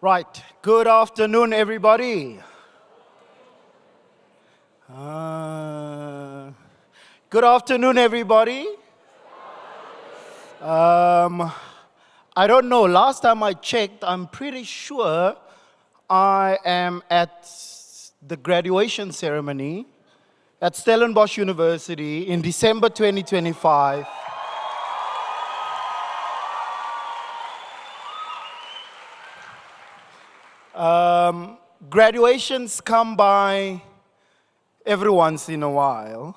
Right. Good afternoon, everybody. Good afternoon, everybody. I don't know. Last time I checked, I'm pretty sure I am at the graduation ceremony at Stellenbosch University in December 2025. Graduations come by every once in a while,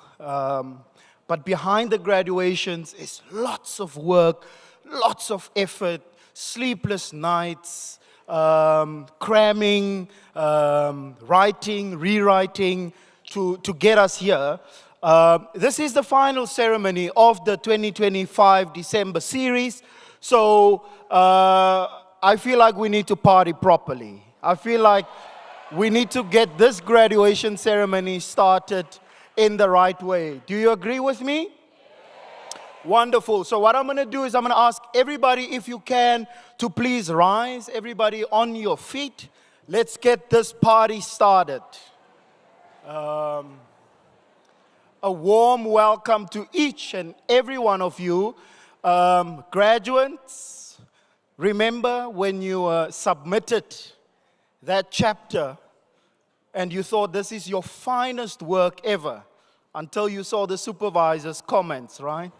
but behind the graduations is lots of work, lots of effort, sleepless nights, cramming, writing, rewriting to get us here. This is the final ceremony of the 2025 December series, so I feel like we need to party properly. I feel like we need to get this graduation ceremony started in the right way. Do you agree with me? Wonderful. So what I'm going to do is I'm going to ask everybody, if you can, to please rise. Everybody on your feet. Let's get this party started. A warm welcome to each and every one of you. Graduates, remember when you submitted that chapter and you thought this is your finest work ever until you saw the supervisor's comments, right?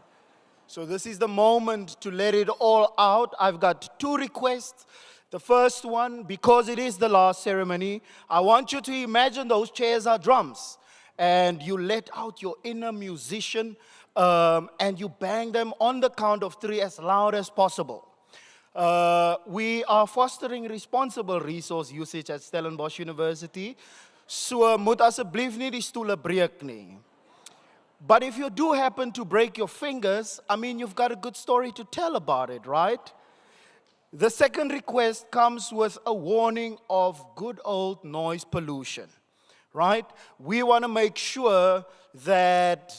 So this is the moment to let it all out. I've got two requests. The first one, because it is the last ceremony, I want you to imagine those chairs are drums and you let out your inner musician and you bang them on the count of 3 as loud as possible. We are fostering responsible resource usage at Stellenbosch University. So moet asseblief nie die stoele breek nie. But if you do happen to break your fingers, I mean, you've got a good story to tell about it, right? The second request comes with a warning of good old noise pollution, right? We want to make sure that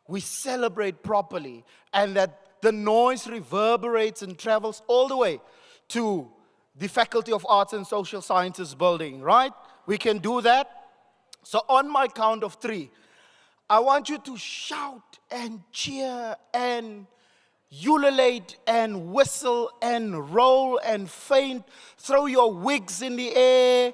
we celebrate properly and that the noise reverberates and travels all the way to the Faculty of Arts and Social Sciences building, right? We can do that. So on my count of 3, I want you to shout and cheer and ululate and whistle and roll and faint. Throw your wigs in the air.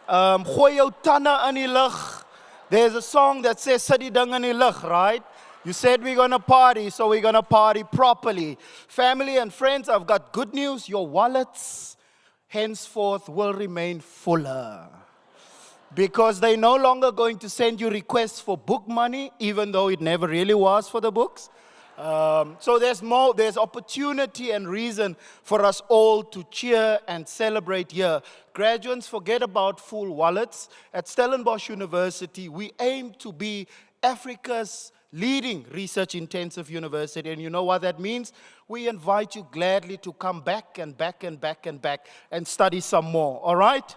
Gooi jou tande in die lug. There's a song that says, sit die ding in die lug, right? You said we're going to party, so we're going to party properly. Family and friends, I've got good news. Your wallets henceforth will remain fuller, because they're no longer going to send you requests for book money, even though it never really was for the books. So there's opportunity and reason for us all to cheer and celebrate here. Graduates, forget about full wallets. At Stellenbosch University, we aim to be Africa's leading research-intensive university. And you know what that means? We invite you gladly to come back and back and back and back and study some more, all right?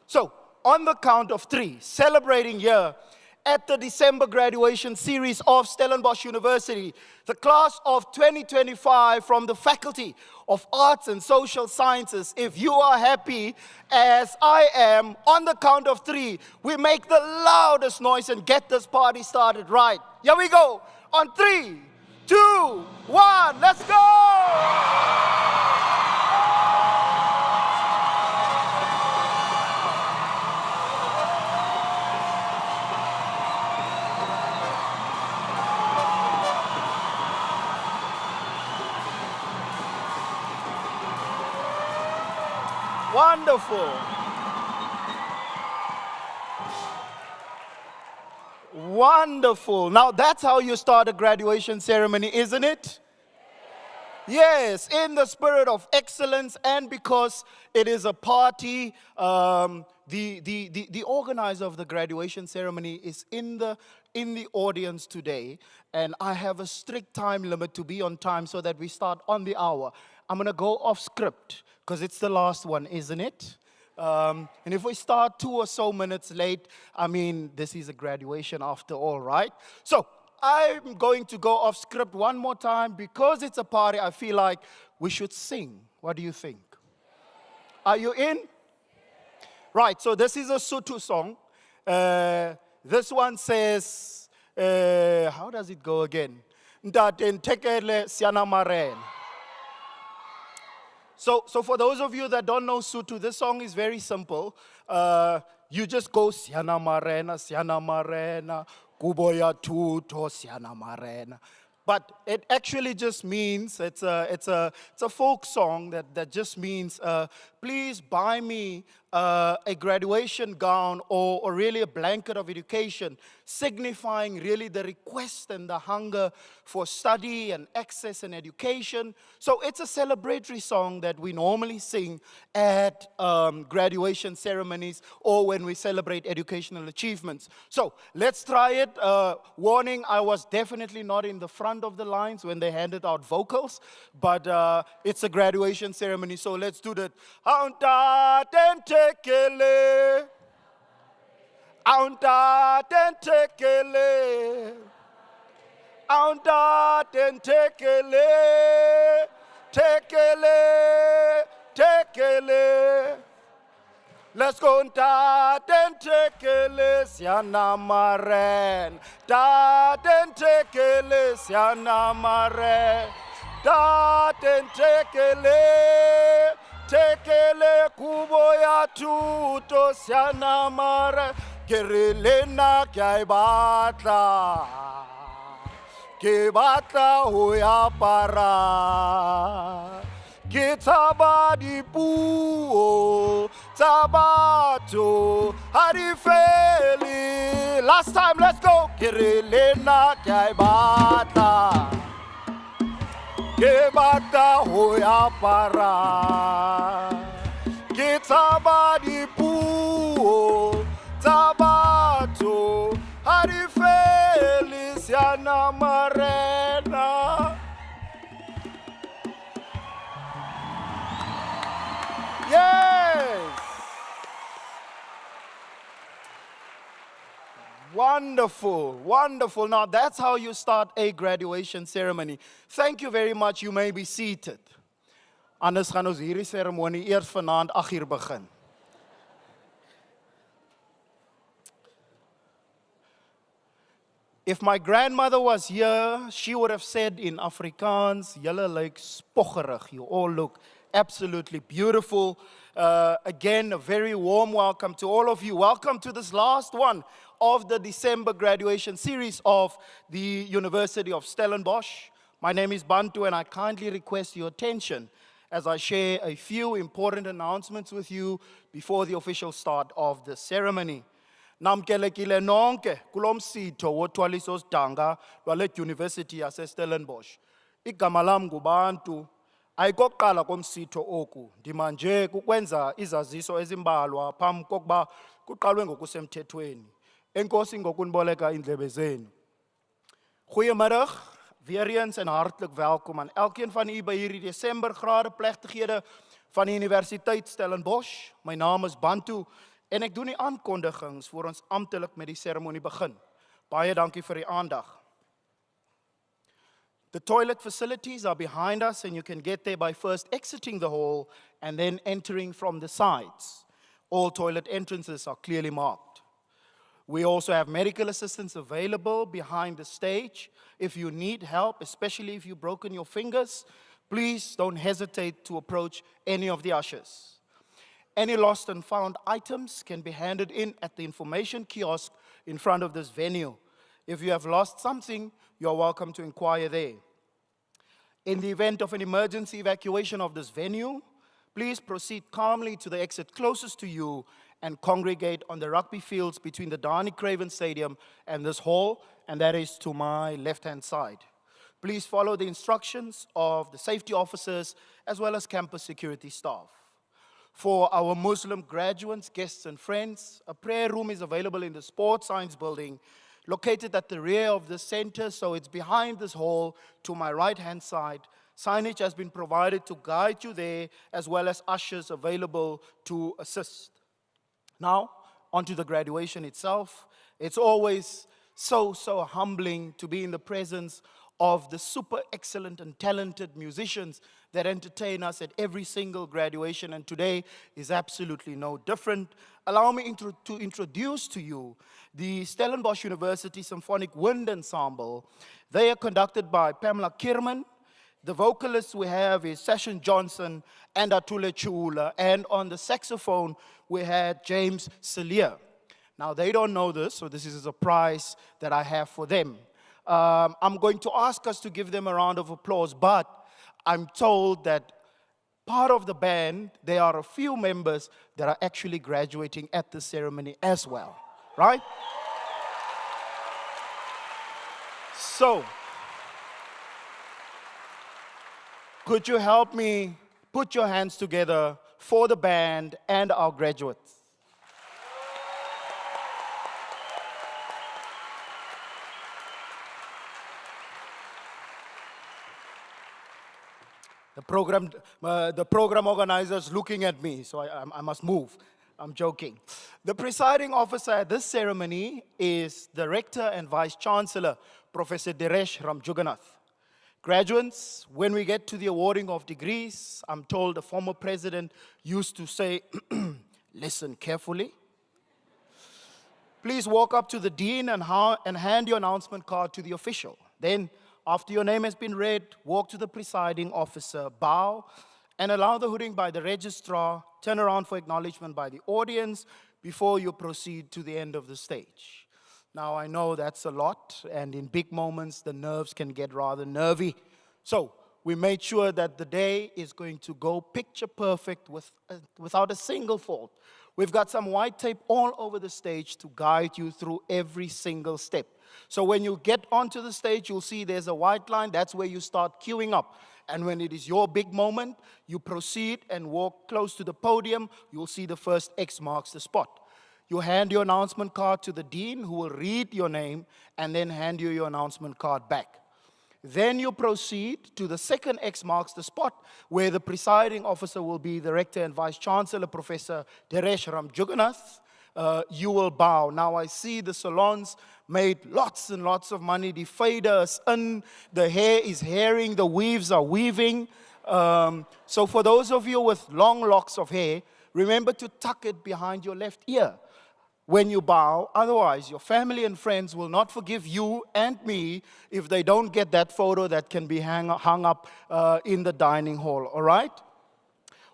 So, on the count of 3, celebrating here at the December graduation series of Stellenbosch University, the class of 2025 from the Faculty of Arts and Social Sciences. If you are happy, as I am, on the count of 3, we make the loudest noise and get this party started right. Here we go. On 3, 2, 1, let's go! Wonderful. Wonderful. Now that's how you start a graduation ceremony, isn't it? Yes, in the spirit of excellence, and because it is a party, the organizer of the graduation ceremony is in the audience today, and I have a strict time limit to be on time so that we start on the hour. I'm going to go off script because it's the last one, isn't it? And if we start 2 or so minutes late, I mean, this is a graduation after all, right? So I'm going to go off script one more time because it's a party. I feel like we should sing. What do you think? Are you in? Right, so this is a Sotho song. This one says, how does it go again? Ntate ntekele siana marena. So for those of you that don't know Sotho, this song is very simple. You just go siana marena, kuboya tuto siana marena. But it actually just means, it's a folk song that just means, please buy me a graduation gown or really a blanket of education, signifying really the request and the hunger for study and access and education. So it's a celebratory song that we normally sing at graduation ceremonies or when we celebrate educational achievements. So let's try it. Warning, I was definitely not in the front of the lines when they handed out vocals, but it's a graduation ceremony, so let's do that. Aunta tentekele, aunta tentekele, aunta tentekele, tekele, tekele. Let's go, ta tentekele siana maren, ta tentekele siana maren, ta tentekele, tekele kuboya tuto siana maren, kerelena kya batla, ke batla hoya para. Ke taba dipuo, tabato, harifeli. Last time, let's go. Kirelena kai bata, ke bata hoya para. Ke taba dipuo, tabato, harifeli siana marena. Yes! Wonderful, wonderful. Now that's how you start a graduation ceremony. Thank you very much. You may be seated. Anders gaan ons hierdie seremonie eers vanaand 8:00 begin. If my grandmother was here, she would have said in Afrikaans, "Julle lyk spoggerig. You all look absolutely beautiful." Again, a very warm welcome to all of you. Welcome to this last one of the December graduation series of the University of Stellenbosch. My name is Bantu, and I kindly request your attention as I share a few important announcements with you before the official start of the ceremony. Namkelekile nonke kulomsitho wothwaliso sidanga lwale University yase Stellenbosch. Igama lam nguBantu. Ayikokuqala komsitho oku, ndimanje kukwenza izaziso ezimbalwa phambi kokuba kuqalwe ngokusemthethweni. Enkosi ngokuniboleka indlebe zenu. Goeiemiddag, weer eens en hartlik welkom aan elkeen van u by hierdie Desember grade plegtighede van die Universiteit Stellenbosch. My naam is Bantu en ek doen die aankondigings voor ons amptelik met die seremonie begin. Baie dankie vir die aandag. The toilet facilities are behind us, and you can get there by first exiting the hall and then entering from the sides. All toilet entrances are clearly marked. We also have medical assistance available behind the stage. If you need help, especially if you've broken your fingers, please don't hesitate to approach any of the ushers. Any lost and found items can be handed in at the information kiosk in front of this venue. If you have lost something, you're welcome to inquire there. In the event of an emergency evacuation of this venue, please proceed calmly to the exit closest to you and congregate on the rugby fields between the Dani Craven Stadium and this hall, and that is to my left-hand side. Please follow the instructions of the safety officers as well as campus security staff. For our Muslim graduates, guests, and friends, a prayer room is available in the Sports Science Building, located at the rear of the center, so it's behind this hall to my right-hand side. Signage has been provided to guide you there, as well as ushers available to assist. Now, onto the graduation itself. It's always so humbling to be in the presence of the super excellent and talented musicians that entertain us at every single graduation, and today is absolutely no different. Allow me to introduce to you the Stellenbosch University Symphonic Wind Ensemble. They are conducted by Pamela Kierman. The vocalists we have is Session Johnson and Atule Chula, and on the saxophone we had James Celia. Now they don't know this, so this is a prize that I have for them. I'm going to ask us to give them a round of applause, but I'm told that part of the band, there are a few members that are actually graduating at the ceremony as well, right? So, could you help me put your hands together for the band and our graduates? The program organizer is looking at me, so I must move. I'm joking. The presiding officer at this ceremony is the Rector and Vice Chancellor, Professor Diresh Ramjuganath. Graduates, when we get to the awarding of degrees, I'm told the former president used to say, listen carefully. Please walk up to the dean and hand your announcement card to the official. Then, after your name has been read, walk to the presiding officer, bow, and allow the hooding by the registrar, turn around for acknowledgement by the audience before you proceed to the end of the stage. Now, I know that's a lot, and in big moments, the nerves can get rather nervy. So, we made sure that the day is going to go picture perfect without a single fault. We've got some white tape all over the stage to guide you through every single step. So when you get onto the stage, you'll see there's a white line. That's where you start queuing up. And when it is your big moment, you proceed and walk close to the podium. You'll see the first X marks the spot. You hand your announcement card to the dean, who will read your name and then hand you your announcement card back. Then you proceed to the second X marks the spot, where the presiding officer will be the Rector and Vice Chancellor, Professor Diresh Ramjuganath. You will bow. Now I see the salons made lots and lots of money. The faders in, the hair is hairing, the weaves are weaving. So for those of you with long locks of hair, remember to tuck it behind your left ear when you bow. Otherwise, your family and friends will not forgive you and me if they don't get that photo that can be hung up in the dining hall, all right?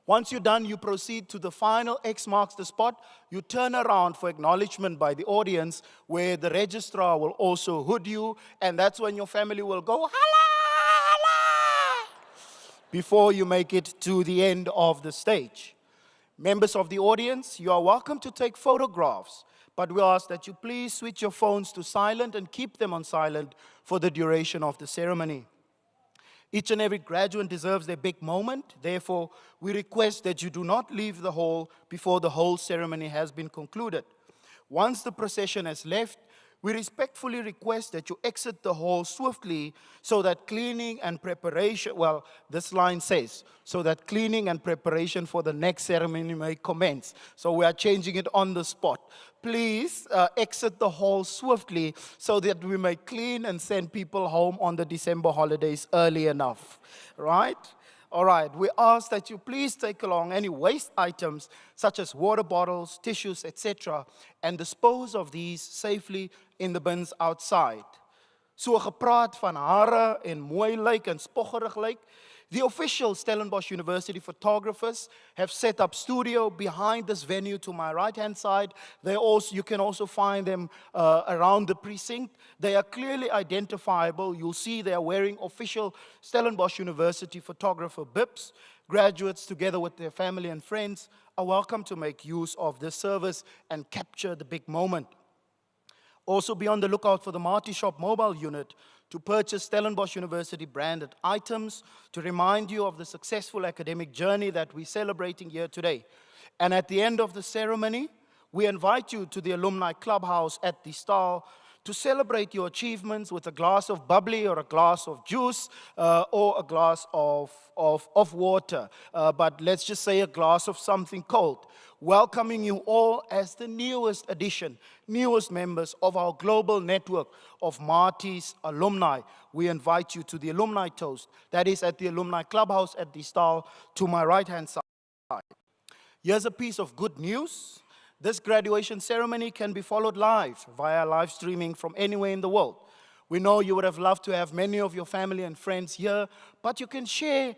Once you're done, you proceed to the final X marks the spot. You turn around for acknowledgement by the audience, where the registrar will also hood you, and that's when your family will go, "Hala, hala," before you make it to the end of the stage. Members of the audience, you are welcome to take photographs, but we ask that you please switch your phones to silent and keep them on silent for the duration of the ceremony. Each and every graduate deserves their big moment. Therefore, we request that you do not leave the hall before the whole ceremony has been concluded. Once the procession has left, we respectfully request that you exit the hall swiftly so that cleaning and preparation, well, this line says, so that cleaning and preparation for the next ceremony may commence. So we are changing it on the spot. please exit the hall swiftly so that we may clean and send people home on the December holidays early enough, right? All right, we ask that you please take along any waste items such as water bottles, tissues, etc., and dispose of these safely in the bins outside. So gepraat van hare en mooi lyk en spoggerig lyk. The official Stellenbosch University photographers have set up studio behind this venue to my right-hand side. You can also find them around the precinct. They are clearly identifiable. You'll see they are wearing official Stellenbosch University photographer bibs. Graduates, together with their family and friends, are welcome to make use of this service and capture the big moment. Also be on the lookout for the Marty Shop mobile unit to purchase Stellenbosch University branded items to remind you of the successful academic journey that we're celebrating here today. And at the end of the ceremony, we invite you to the Alumni Clubhouse at the Stal to celebrate your achievements with a glass of bubbly or a glass of juice or a glass of water. But let's just say a glass of something cold. Welcoming you all as the newest addition, newest members of our global network of Marty's alumni. We invite you to the alumni toast. That is at the Alumni Clubhouse at the Stal to my right-hand side. Here's a piece of good news. This graduation ceremony can be followed live via live streaming from anywhere in the world. We know you would have loved to have many of your family and friends here, but you can share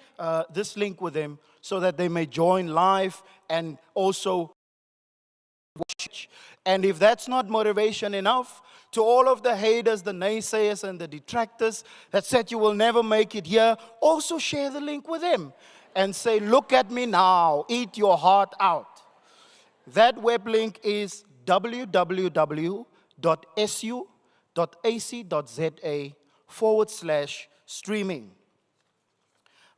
this link with them so that they may join live and also watch. And if that's not motivation enough, to all of the haters, the naysayers, and the detractors that said you will never make it here, also share the link with them and say, look at me now, eat your heart out. That web link is www.su.ac.za/streaming.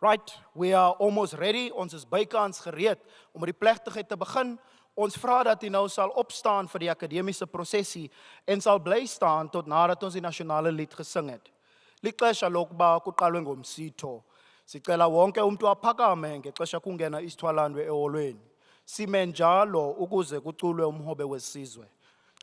Right, we are almost ready. Ons is bykans gereed om met die plegtigheid te begin. Ons vra dat u nou sal opstaan vir die akademiese prosessie en sal bly staan tot nadat ons die nasionale lied gesing het. Lixesha lokuba kuqalwe ngomsitho. Sicela wonke umuntu aphakame ngexesha kungena isithwalandwe eholweni. Sime njalo ukuze kuculwe umhobe wesizwe.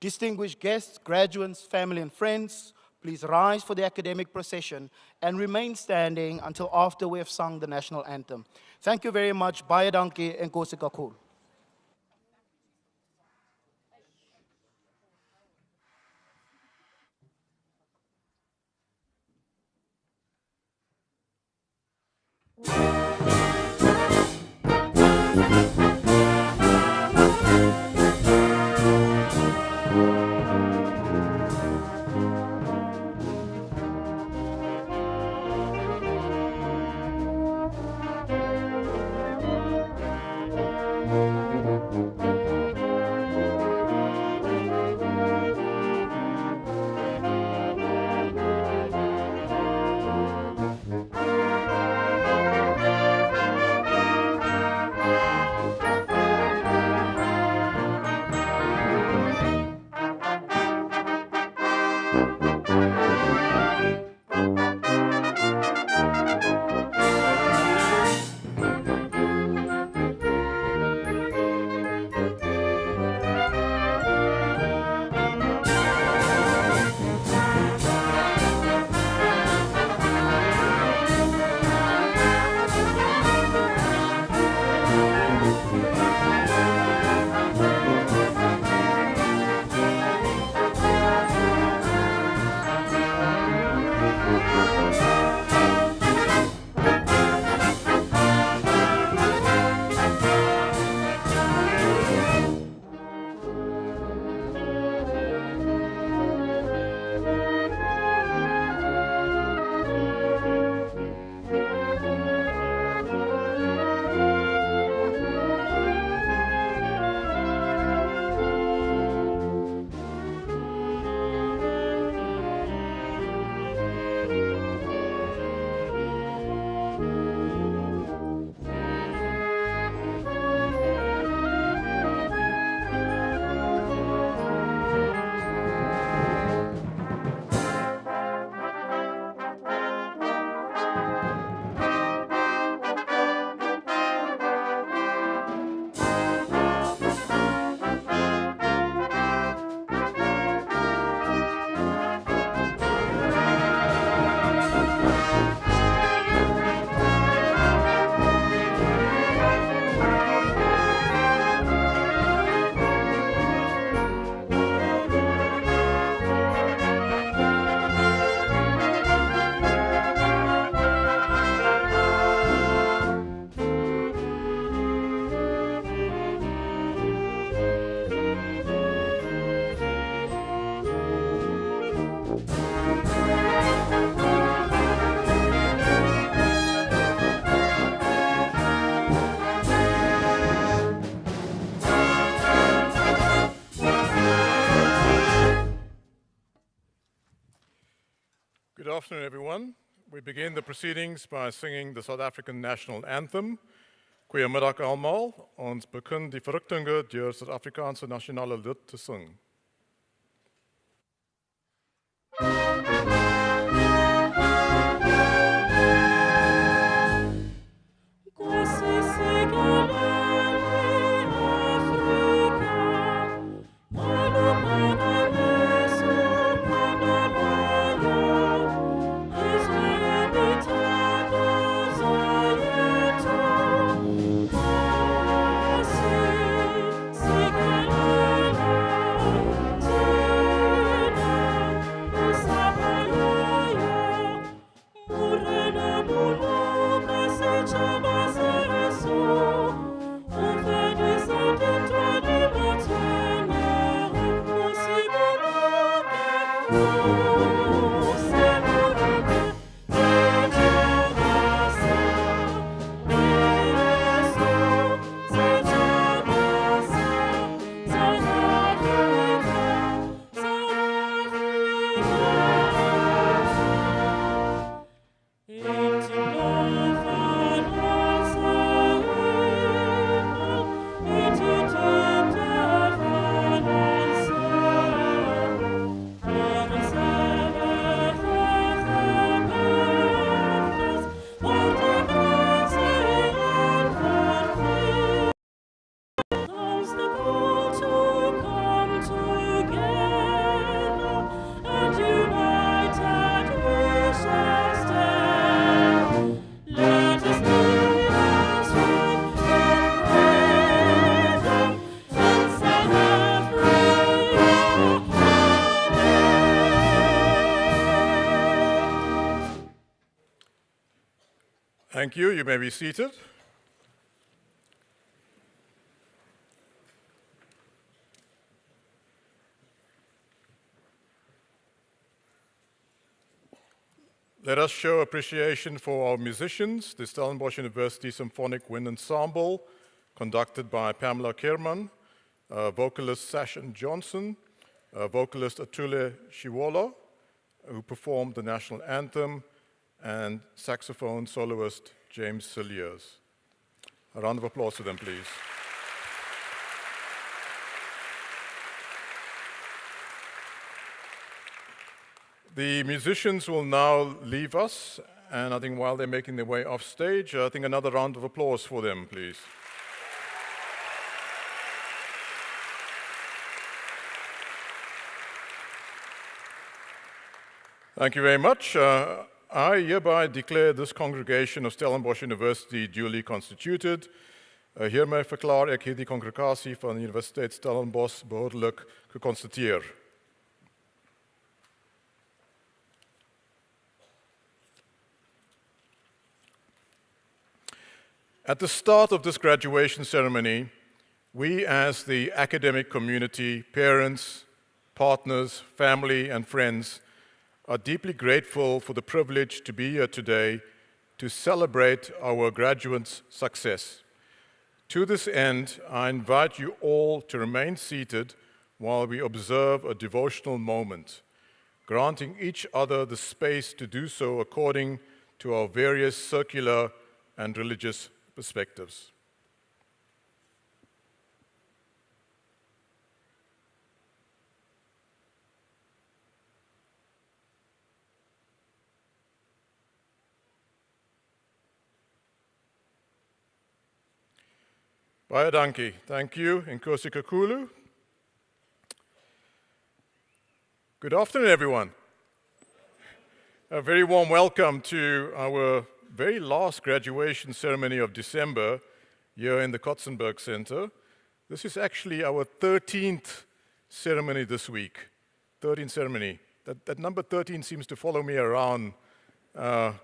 Distinguished guests, graduates, family and friends, please rise for the academic procession and remain standing until after we have sung the national anthem. Thank you very much. Baie dankie en enkosi kakhulu. everyone. We begin the proceedings by singing the South African national anthem. Goeiemiddag almal. Ons begin die verrigtinge deur Suid-Afrikaanse nasionale lied te sing. Thank you. You may be seated. Let us show appreciation for our musicians, the Stellenbosch University Symphonic Wind Ensemble, conducted by Pamela Kerman, vocalist Sashin Johnson, vocalist Atule Shiwola, who performed the national anthem, and saxophone soloist James Cilliers. A round of applause to them, please. The musicians will now leave us, and I think while they're making their way off stage, I think another round of applause for them, please. Thank you very much. I hereby declare this congregation of Stellenbosch University duly constituted. Hiermee verklaar ek hierdie kongregasie van die Universiteit Stellenbosch behoorlik geconstateer. At the start of this graduation ceremony, we as the academic community, parents, partners, family, and friends are deeply grateful for the privilege to be here today to celebrate our graduates' success. To this end, I invite you all to remain seated while we observe a devotional moment, granting each other the space to do so according to our various secular and religious perspectives. Baie dankie. Thank you. Nkosi kakhulu. Good afternoon, everyone. A very warm welcome to our very last graduation ceremony of December here in the Kotzenberg Center. This is actually our 13th ceremony this week. 13th ceremony. That number 13 seems to follow me around. I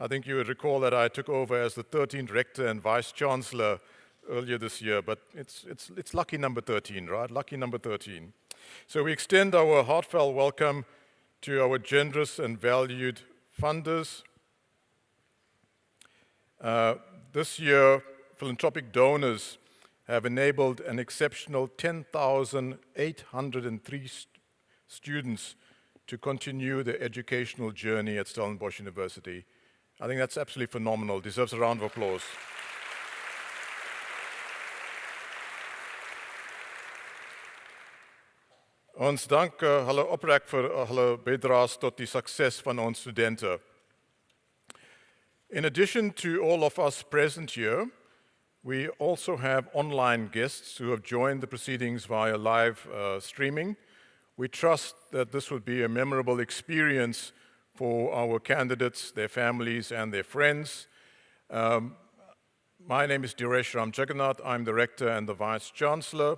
think you would recall that I took over as the 13th rector and vice chancellor earlier this year, but it's lucky number 13, right? Lucky number 13. So we extend our heartfelt welcome to our generous and valued funders. This year, philanthropic donors have enabled an exceptional 10,803 students to continue their educational journey at Stellenbosch University. I think that's absolutely phenomenal. Deserves a round of applause. Ons dank hulle oprek vir hulle bydraes tot die sukses van ons studente. In addition to all of us present here, we also have online guests who have joined the proceedings via live streaming. We trust that this will be a memorable experience for our candidates, their families, and their friends. My name is Diresh Ram Jagannath. I'm the Rector and the Vice Chancellor,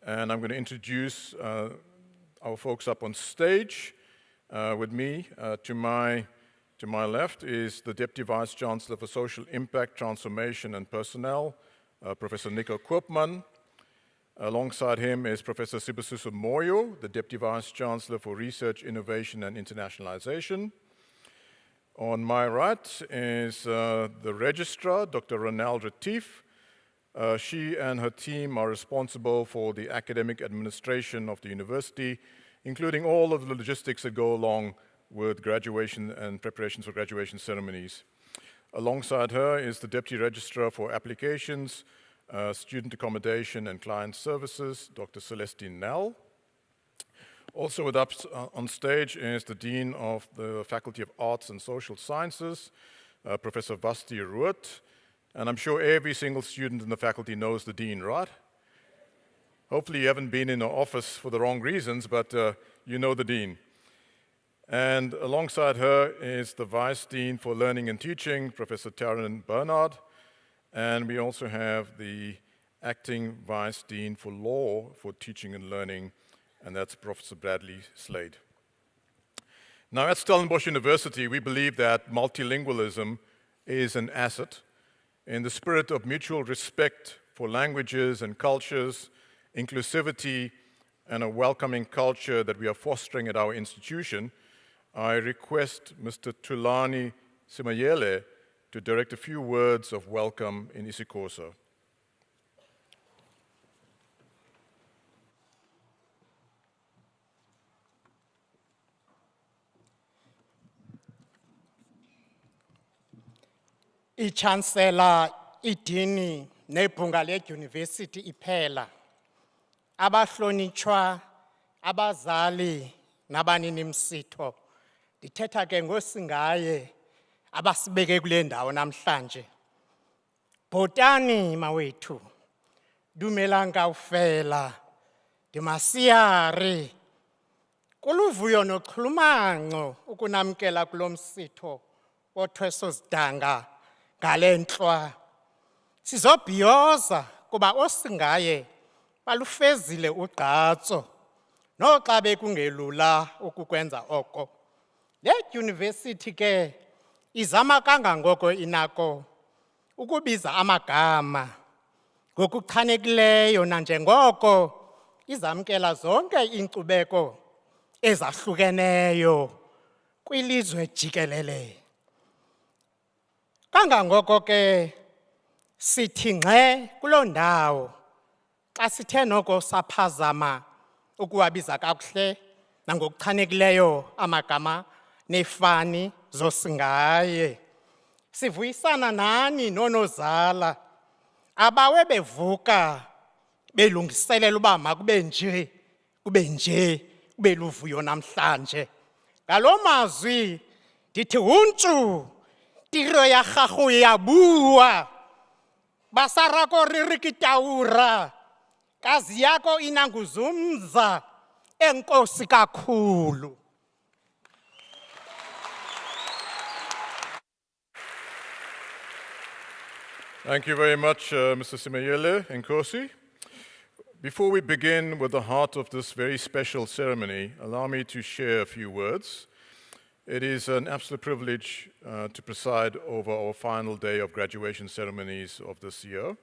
and I'm going to introduce our folks up on stage. With me, to my left is the Deputy Vice Chancellor for Social Impact, Transformation and Personnel, Professor Nico Koopman. Alongside him is Professor Sibusiso Moyo, the Deputy Vice Chancellor for Research, Innovation and Internationalization. On my right is the Registrar, Dr. Ronald Retief. She and her team are responsible for the academic administration of the university, including all of the logistics that go along with graduation and preparations for graduation ceremonies. Alongside her is the Deputy Registrar for Applications, Student Accommodation and Client Services, Dr. Celestine Nell. Also with us on stage is the Dean of the Faculty of Arts and Social Sciences, Professor Vasti Root. And I'm sure every single student in the faculty knows the Dean, right? Hopefully you haven't been in our office for the wrong reasons, but you know the Dean. And alongside her is the Vice Dean for Learning and Teaching, Professor Taryn Bernard. And we also have the Acting Vice Dean for Law for Teaching and Learning, and that's Professor Bradley Slade. Now at Stellenbosch University, we believe that multilingualism is an asset. In the spirit of mutual respect for languages and cultures, inclusivity, and a welcoming culture that we are fostering at our institution, I request Mr. Tulani Simayele to direct a few words of welcome in isiXhosa. I-Chancellor, idini nebhunga le-University iphela, abahlonitshwa, abazali nabanini-msitho, ndithetha ke ngosingaye abasibeke kule ndawo namhlanje. Bhotani mawethu, dumelang kaofela, ndimasiyari, kuluvuyo nochulumanco ukunamkela kulo msitho wothweso sidanga ngale ntlwa. Sizobhiyoza kuba osingaye balufezile ugqatso noxa bekungelula ukukwenza oko. Le dyunivesithi ke izama kangangoko inako ukubiza amagama ngokuchanekileyo nanjengoko izamkela zonke iinkcubeko ezahlukeneyo kwilizwe jikelele. Kangangoko ke sithi ngxe kuloo ndawo xa sithe noko saphazama ukuwabiza kakuhle nangokuchanekileyo amagama neefani zosingaye. Sivuyisana nani nonozala abawe bevuka belungiselela uba makube nje, kube luvuyo namhlanje. Ngaloo mazwi ndithi untsu tiro ya gago ya bua, basarako ririkitaura, kazi yako inanguzumza, enkosi kakhulu. Thank you very much, Mr. Simayele Nkosi. Before we begin with the heart of this very special ceremony, allow me to share a few words. It is an absolute privilege to preside over our final day of graduation ceremonies of this year,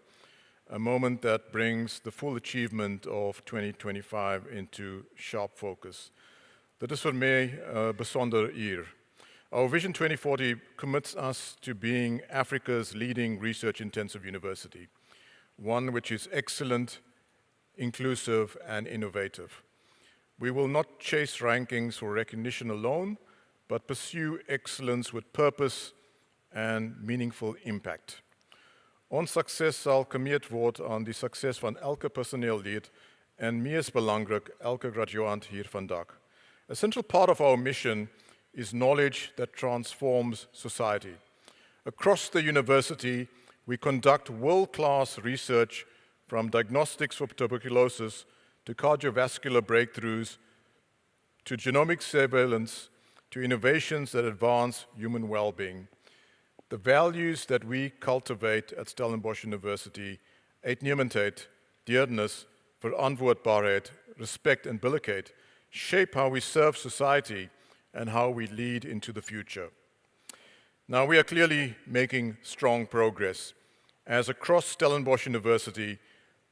a moment that brings the full achievement of 2025 into sharp focus. Dit is vir my besonder eer. Our Vision 2040 commits us to being Africa's leading research-intensive university, one which is excellent, inclusive, and innovative. We will not chase rankings for recognition alone, but pursue excellence with purpose en meaningful impact. Ons sukses sal gemeet word aan die sukses van elke personeellid en mees belangrik, elke graduant hier vandag. A central part of our mission is knowledge that transforms society. Across the university, we conduct world-class research from diagnostics for tuberculosis to cardiovascular breakthroughs to genomic surveillance to innovations that advance human well-being. The values that we cultivate at Stellenbosch University, uitnemendheid, deernis, verantwoordbaarheid, respect and billikheid, shape how we serve society and how we lead into the future. Now, we are clearly making strong progress, as across Stellenbosch University,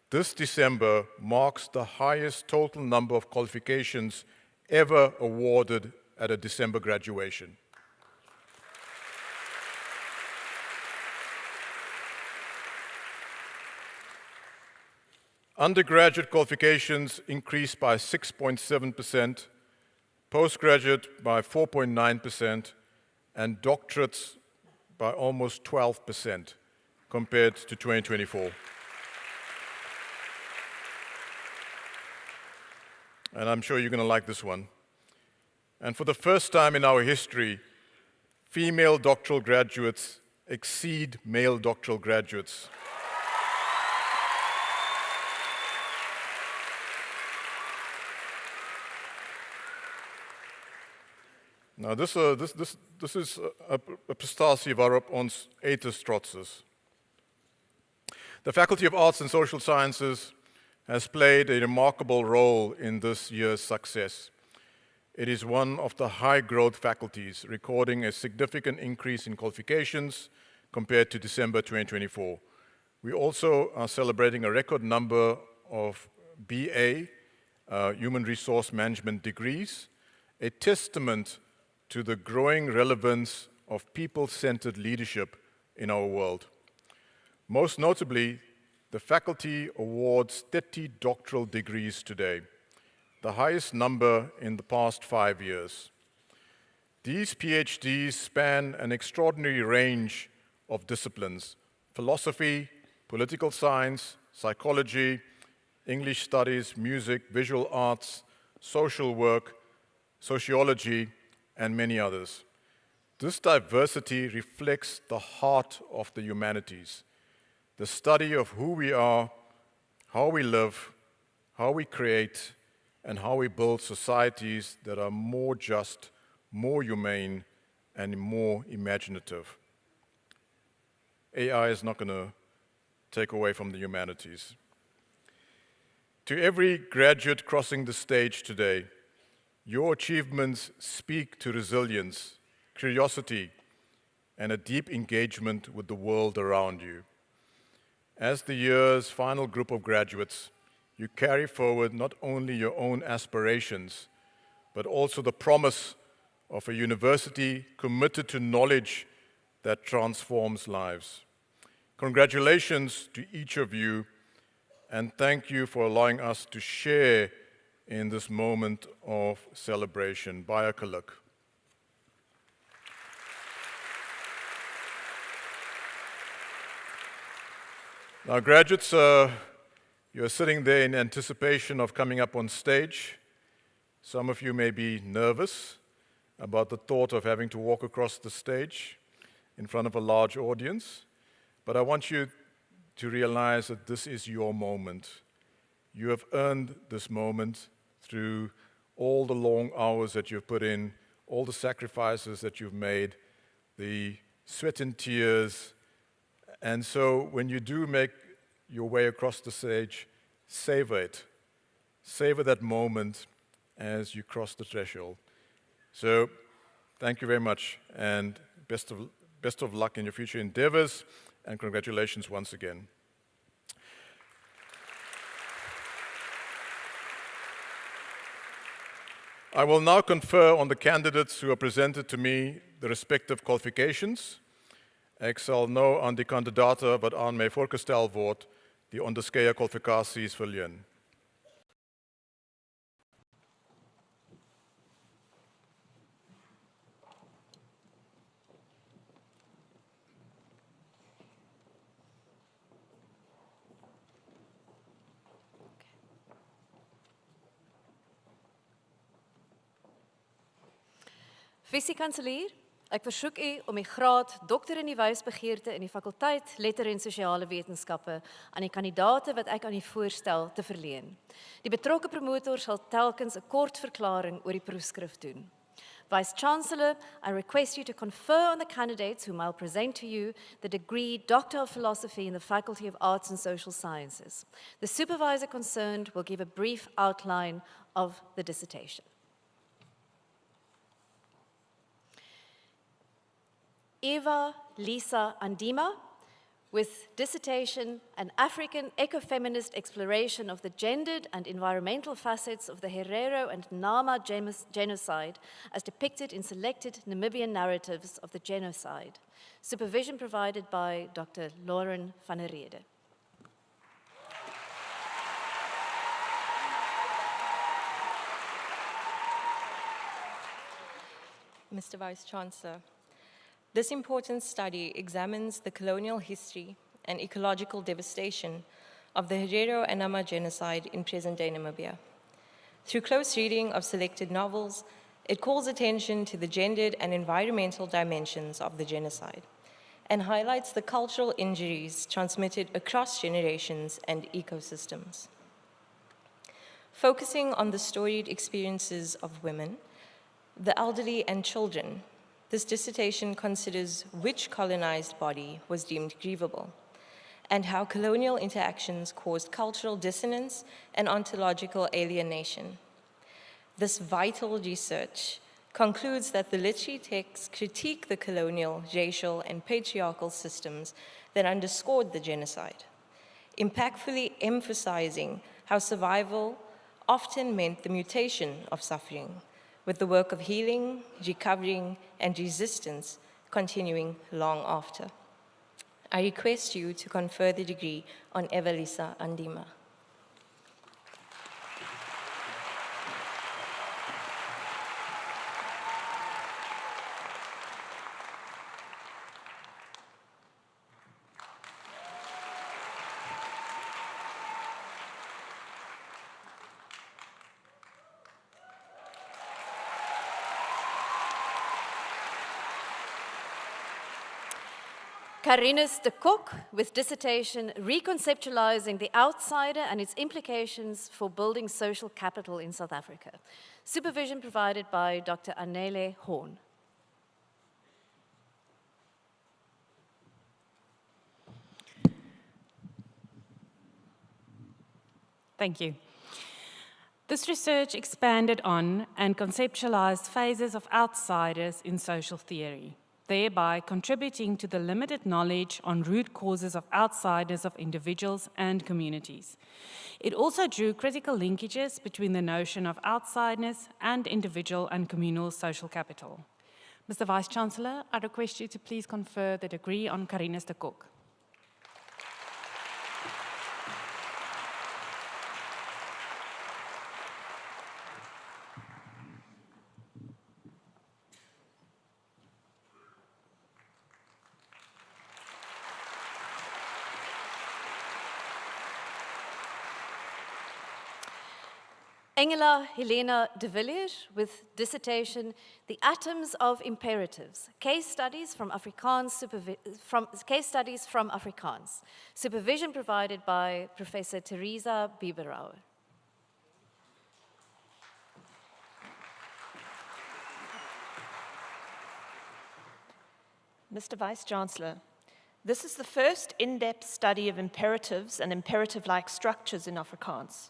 this December marks the highest total number of qualifications ever awarded at a December graduation. Undergraduate qualifications increased by 6.7%, postgraduate by 4.9%, and doctorates by almost 12% compared to 2024. And I'm sure you're going to like this one. And for the first time in our history, female doctoral graduates exceed male doctoral graduates. Nou, dis is 'n prestasie waarop ons uiters trots is. The Faculty of Arts and Social Sciences has played a remarkable role in this year's success. It is one of the high-growth faculties, recording a significant increase in qualifications compared to December 2024. We also are celebrating a record number of BA, Human Resource Management degrees, a testament to the growing relevance of people-centered leadership in our world. Most notably, the faculty awards 30 doctoral degrees today, the highest number in the past 5 years. These PhDs span an extraordinary range of disciplines: philosophy, political science, psychology, English studies, music, visual arts, social work, sociology, and many others. This diversity reflects the heart of the humanities, the study of who we are, how we live, how we create, and how we build societies that are more just, more humane, and more imaginative. AI is not going to take away from the humanities. To every graduate crossing the stage today, your achievements speak to resilience, curiosity, and a deep engagement with the world around you. As the year's final group of graduates, you carry forward not only your own aspirations, but also the promise of a university committed to knowledge that transforms lives. Congratulations to each of you, and thank you for allowing us to share in this moment of celebration. Baie geluk. Now, graduates, you're sitting there in anticipation of coming up on stage. Some of you may be nervous about the thought of having to walk across the stage in front of a large audience, but I want you to realize that this is your moment. You have earned this moment through all the long hours that you've put in, all the sacrifices that you've made, the sweat and tears. And so when you do make your way across the stage, savor it. Savor that moment as you cross the threshold. So thank you very much, and best of luck in your future endeavors, and congratulations once again. I will now confer on the candidates who have presented to me the respective qualifications. Ek sal nou aan die kandidate wat aan my voorgestel word, die onderskeie kwalifikasies verleen. Vice-kanselier, ek versoek u om die graad dokter in die wysbegeerte in die fakulteit Letter en Sosiale Wetenskappe aan die kandidaate wat ek aan u voorstel te verleen. Die betrokke promotor sal telkens 'n kort verklaring oor die proefskrif doen. Vice-Chancellor, I request you to confer on the candidates whom I'll present to you the degree Doctor of Philosophy in the Faculty of Arts and Social Sciences. The supervisor concerned will give a brief outline of the dissertation. Eva Lisa Andima, with dissertation An African Ecofeminist Exploration of the Gendered and Environmental Facets of the Herero and Nama Genocide as depicted in selected Namibian narratives of the genocide. Supervision provided by Dr. Lauren van der Rede. Mr. Vice-Chancellor, this important study examines the colonial history and ecological devastation of the Herero and Nama genocide in present-day Namibia. Through close reading of selected novels, it calls attention to the gendered and environmental dimensions of the genocide and highlights the cultural injuries transmitted across generations and ecosystems. Focusing on the storied experiences of women, the elderly and children, this dissertation considers which colonized body was deemed grievable and how colonial interactions caused cultural dissonance and ontological alienation. This vital research concludes that the literary texts critique the colonial, racial, and patriarchal systems that underscored the genocide, impactfully emphasizing how survival often meant the mutation of suffering, with the work of healing, recovering, and resistance continuing long after. I request you to confer the degree on Evelisa Andima. Karinus de Kok, with dissertation Reconceptualizing the Outsider and its Implications for Building Social Capital in South Africa. Supervision provided by Dr. Anele Horn. Thank you. This research expanded on and conceptualized phases of outsiders in social theory, thereby contributing to the limited knowledge on root causes of outsiders of individuals and communities. It also drew critical linkages between the notion of outsiderness and individual and communal social capital. Mr. Vice-Chancellor, I request you to please confer the degree on Karinus de Kok. Engela Helena de Villiers, with dissertation The Atoms of Imperatives, Case Studies from Afrikaans. Supervision provided by Professor Teresa Bieberauer. Mr. Vice-Chancellor, this is the first in-depth study of imperatives and imperative-like structures in Afrikaans.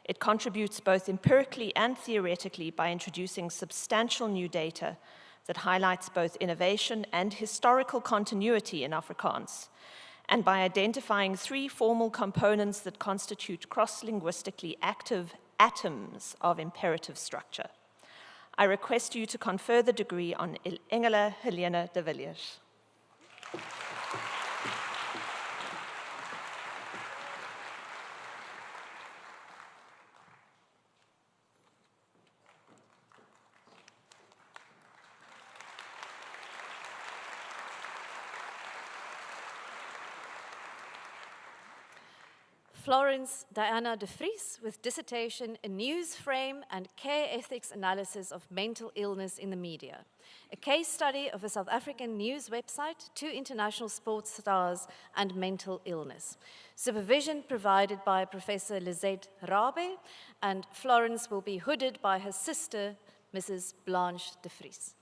It contributes both empirically and theoretically by introducing substantial new data that highlights both innovation and historical continuity in Afrikaans, and by identifying three formal components that constitute cross-linguistically active atoms of imperative structure. I request you to confer the degree on Engela Helena de Villiers. Florence Diana de Vries with dissertation A News Frame and Care Ethics Analysis of Mental Illness in the Media. A case study of a South African news website, 2 international sports stars, and mental illness. Supervision provided by Professor Lizette Rabe, and Florence will be hooded by her sister, Mrs. Blanche de Vries.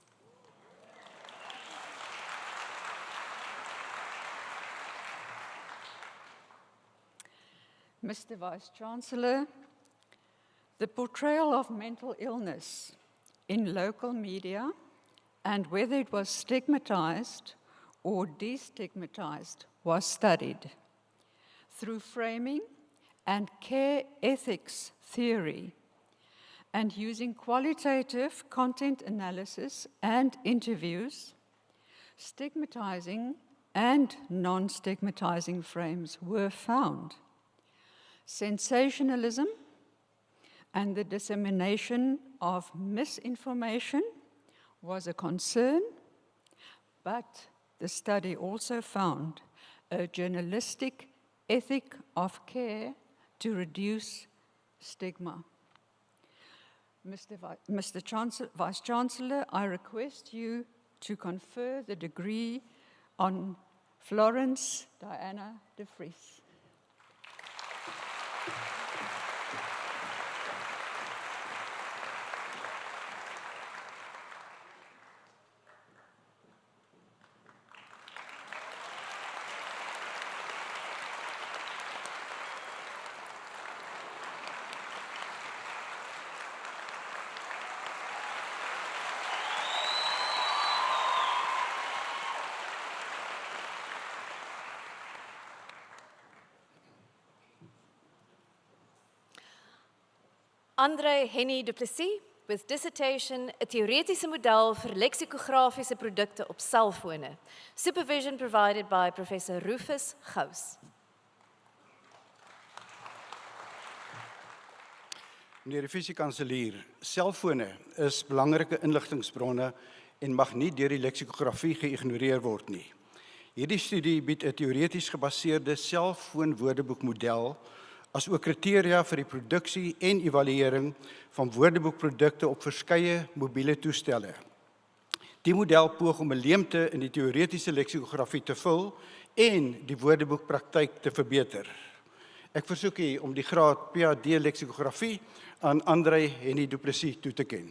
Mr. Vice-Chancellor, the portrayal of mental illness in local media and whether it was stigmatized or destigmatized was studied. Through framing and care ethics theory and using qualitative content analysis and interviews, stigmatizing and non-stigmatizing frames were found. Sensationalism and the dissemination of misinformation was a concern, but the study also found a journalistic ethic of care to reduce stigma. Mr. Vice-Chancellor, I request you to confer the degree on Florence Diana de Vries. Andre Henny du Plessis with dissertation A Theoretiese Model vir Leksikografische Produkte op Selfone. Supervision provided by Professor Rufus Gous. Meneer die Fisiekanselier, selfone is belangrike inligtingsbronne en mag nie deur die leksikografie geïgnoreer word nie. Hierdie studie bied 'n teoreties gebaseerde selfoonwoordeboekmodel as ook kriteria vir die produksie en evaluering van woordeboekprodukte op verskeie mobiele toestelle. Die model poog om 'n leemte in die teoretiese leksikografie te vul en die woordeboekpraktyk te verbeter. Ek versoek u om die graad PhD leksikografie aan Andre Henny du Plessis toe te ken.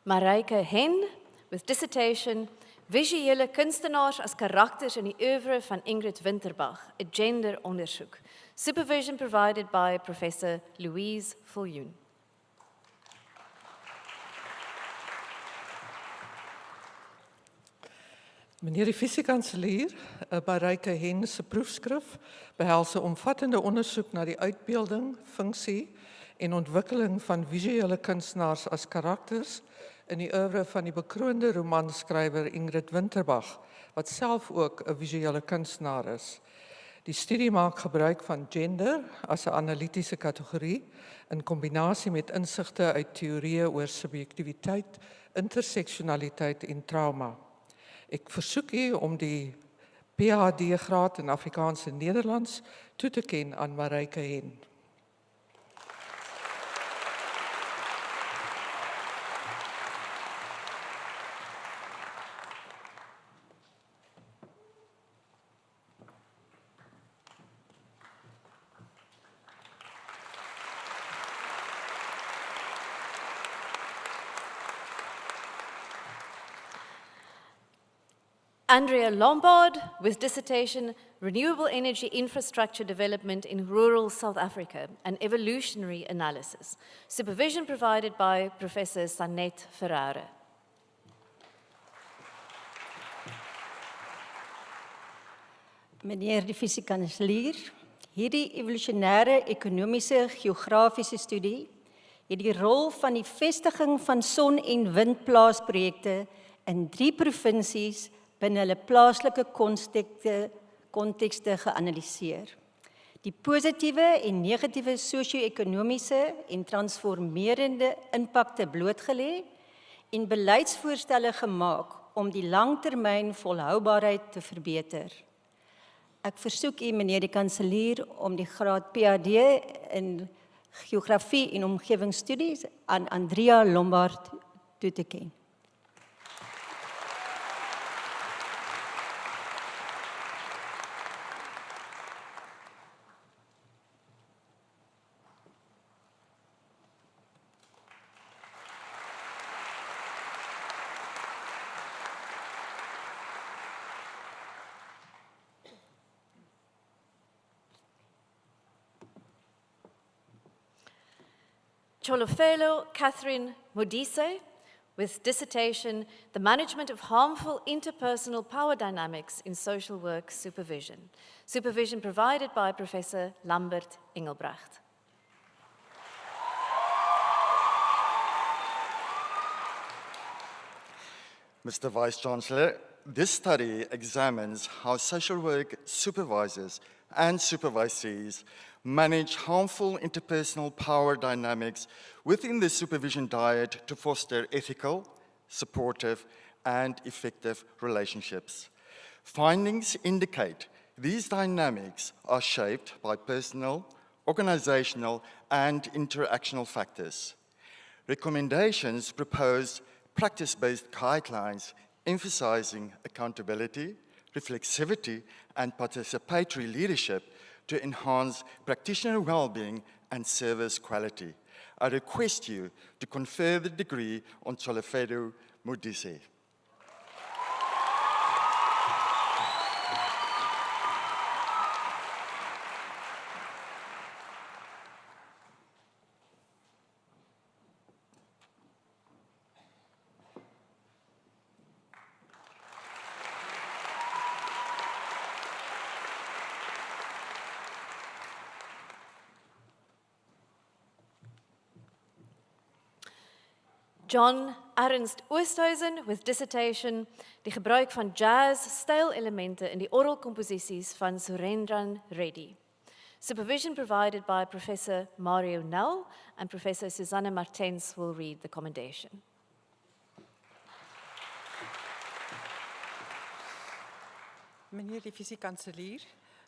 Marijke Hen with dissertation Visuele kunstenaars as karakters in die oeuvre van Ingrid Winterbach, 'n genderondersoek. Supervision provided by Professor Louise Viljoen. Meneer die Fisiekanselier, Marijke Hen se proefskrif behels 'n omvattende ondersoek na die uitbeelding, funksie en ontwikkeling van visuele kunstenaars as karakters in die oeuvre van die bekroonde romanskrywer Ingrid Winterbach, wat self ook 'n visuele kunstenaar is. Die studie maak gebruik van gender as 'n analitiese kategorie in kombinasie met insigte uit teorieë oor subjektiwiteit, interseksionaliteit en trauma. Ek versoek u om die PhD-graad in Afrikaans en Nederlands toe te ken aan Marijke Hen. Andrea Lombard with dissertation Renewable Energy Infrastructure Development in Rural South Africa, an evolutionary analysis. Supervision provided by Professor Sanet Ferrara. Meneer die Fisiekanselier, hierdie evolusionêre ekonomiese geografiese studie het die rol van die vestiging van son- en windplaasprojekte in 3 provinsies binne hulle plaaslike kontekste geanalyseer. Die positiewe en negatiewe sosio-ekonomiese en transformerende impakte blootgelê en beleidsvoorstelle gemaak om die langtermyn volhoubaarheid te verbeter. Ek versoek u, meneer die kanselier, om die graad PhD in Geografie en Omgewingsstudies aan Andrea Lombard toe te ken. Cholofelo Catherine Modise, with dissertation, The Management of Harmful Interpersonal Power Dynamics in Social Work Supervision. Supervision provided by Professor Lambert Engelbrecht. Mr. Vice-Chancellor, this study examines how social work supervisors and supervisees manage harmful interpersonal power dynamics within the supervision dyad to foster ethical, supportive, and effective relationships. Findings indicate these dynamics are shaped by personal, organizational, and interactional factors. Recommendations propose practice-based guidelines emphasizing accountability, reflexivity, and participatory leadership to enhance practitioner well-being and service quality. I request you to confer the degree on Cholofelo Modise. John Ernst Oosthuizen with dissertation, die gebruik van jazz-stijlelemente in die oral composities van Surendran Reddy. Supervision provided by Professor Mario Nel, and Professor Susanne Martens will read the commendation. Meneer die fisiekanselier,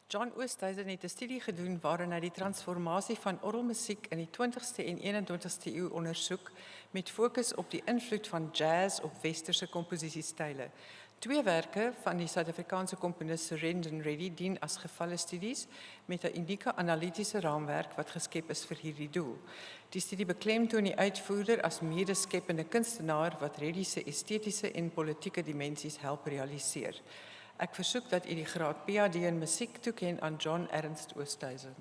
John Oosthuizen het 'n studie gedoen waarin hy die transformasie van orgelmusiek in die 20ste en 21ste eeu ondersoek met fokus op die invloed van jazz op westerse komposisiestyle. 2 werke van die Suid-Afrikaanse komponis Surendran Reddy dien as gevalle studies met 'n unieke analitiese raamwerk wat geskep is vir hierdie doel. Die studie beklemtoon die uitvoerder as medeskepende kunstenaar wat Reddy se estetiese en politieke dimensies help realiseer. Ek versoek dat u die graad PhD in musiek toeken aan John Ernst Oosthuizen.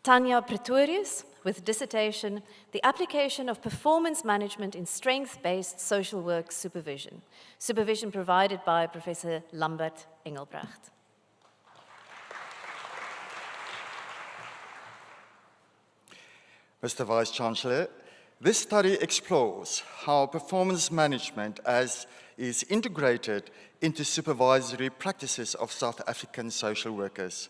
Tanya Pretorius with dissertation, The Application of Performance Management in Strength-Based Social Work Supervision. Supervision provided by Professor Lambert Engelbrecht. Mr. Vice-Chancellor, this study explores how performance management is integrated into supervisory practices of South African social workers.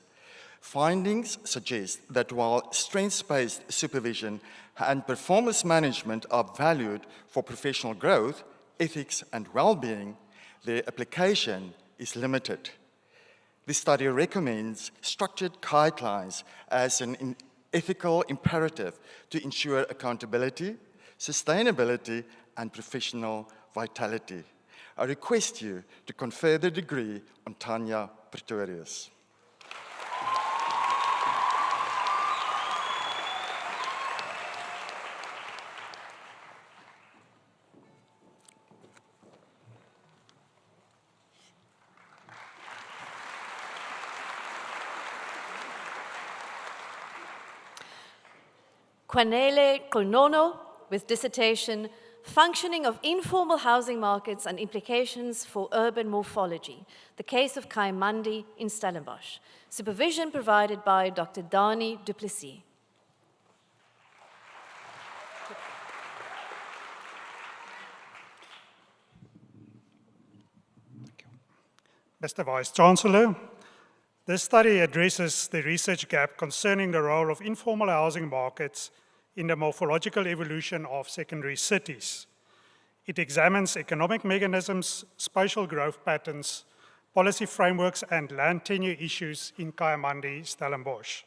Findings suggest that while strengths-based supervision and performance management are valued for professional growth, ethics, and well-being, their application is limited. This study recommends structured guidelines as an ethical imperative to ensure accountability, sustainability, and professional vitality. I request you to confer the degree on Tanya Pretorius. Kwanele Konono with dissertation, Functioning of Informal Housing Markets and Implications for Urban Morphology, the case of Kaimandi in Stellenbosch. Supervision provided by Dr. Dani Duplessis. Mr. Vice-Chancellor, this study addresses the research gap concerning the role of informal housing markets in the morphological evolution of secondary cities. It examines economic mechanisms, spatial growth patterns, policy frameworks, and land tenure issues in Kaimandi, Stellenbosch.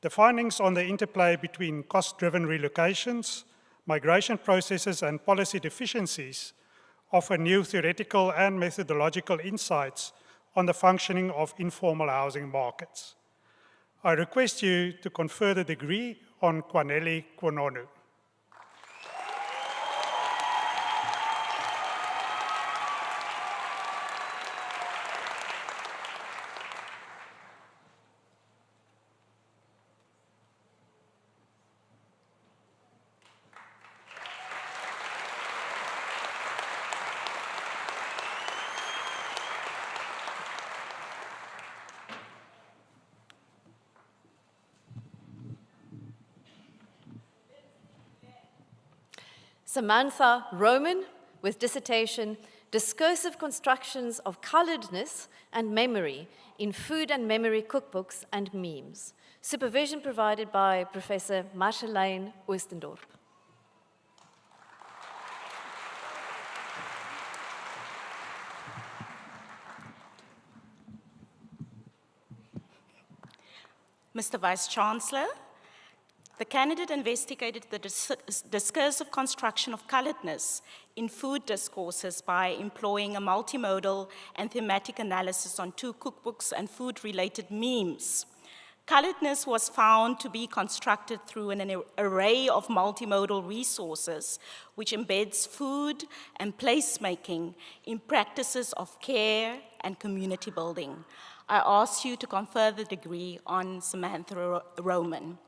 The findings on the interplay between cost-driven relocations, migration processes, and policy deficiencies offer new theoretical and methodological insights on the functioning of informal housing markets. I request you to confer the degree on Kwanele Konono. Samantha Roman with dissertation, Discursive Constructions of Coloredness and Memory in Food and Memory Cookbooks and Memes. Supervision provided by Professor Marceline Oostendorp. Mr. Vice-Chancellor, the candidate investigated the discursive construction of coloredness in food discourses by employing a multimodal and thematic analysis on 2 cookbooks and food-related memes. Coloredness was found to be constructed through an array of multimodal resources, which embeds food and placemaking in practices of care and community building. I ask you to confer the degree on Samantha Roman.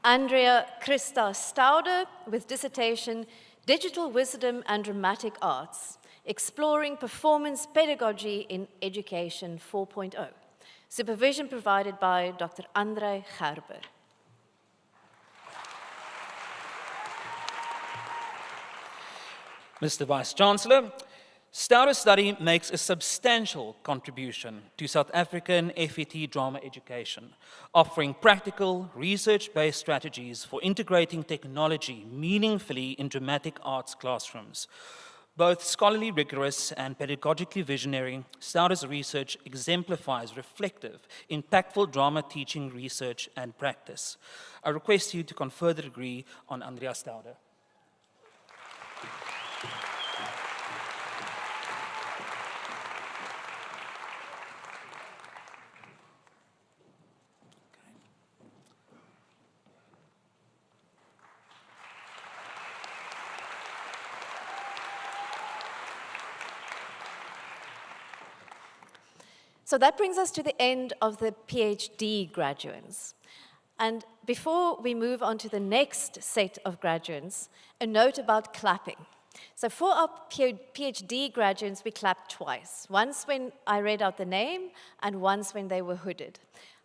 Andrea Christa Stauder with dissertation, Digital Wisdom and Dramatic Arts, Exploring Performance Pedagogy in Education 4.0. Supervision provided by Dr. André Gerber. Mr. Vice-Chancellor, Stauder's study makes a substantial contribution to South African FET drama education, offering practical, research-based strategies for integrating technology meaningfully in dramatic arts classrooms. Both scholarly rigorous and pedagogically visionary, Stauder's research exemplifies reflective, impactful drama teaching research and practice. I request you to confer the degree on Andrea Stauder. So that brings us to the end of the PhD graduates. And before we move on to the next set of graduates, a note about clapping. So for our PhD graduates, we clapped twice. Once when I read out the name and once when they were hooded.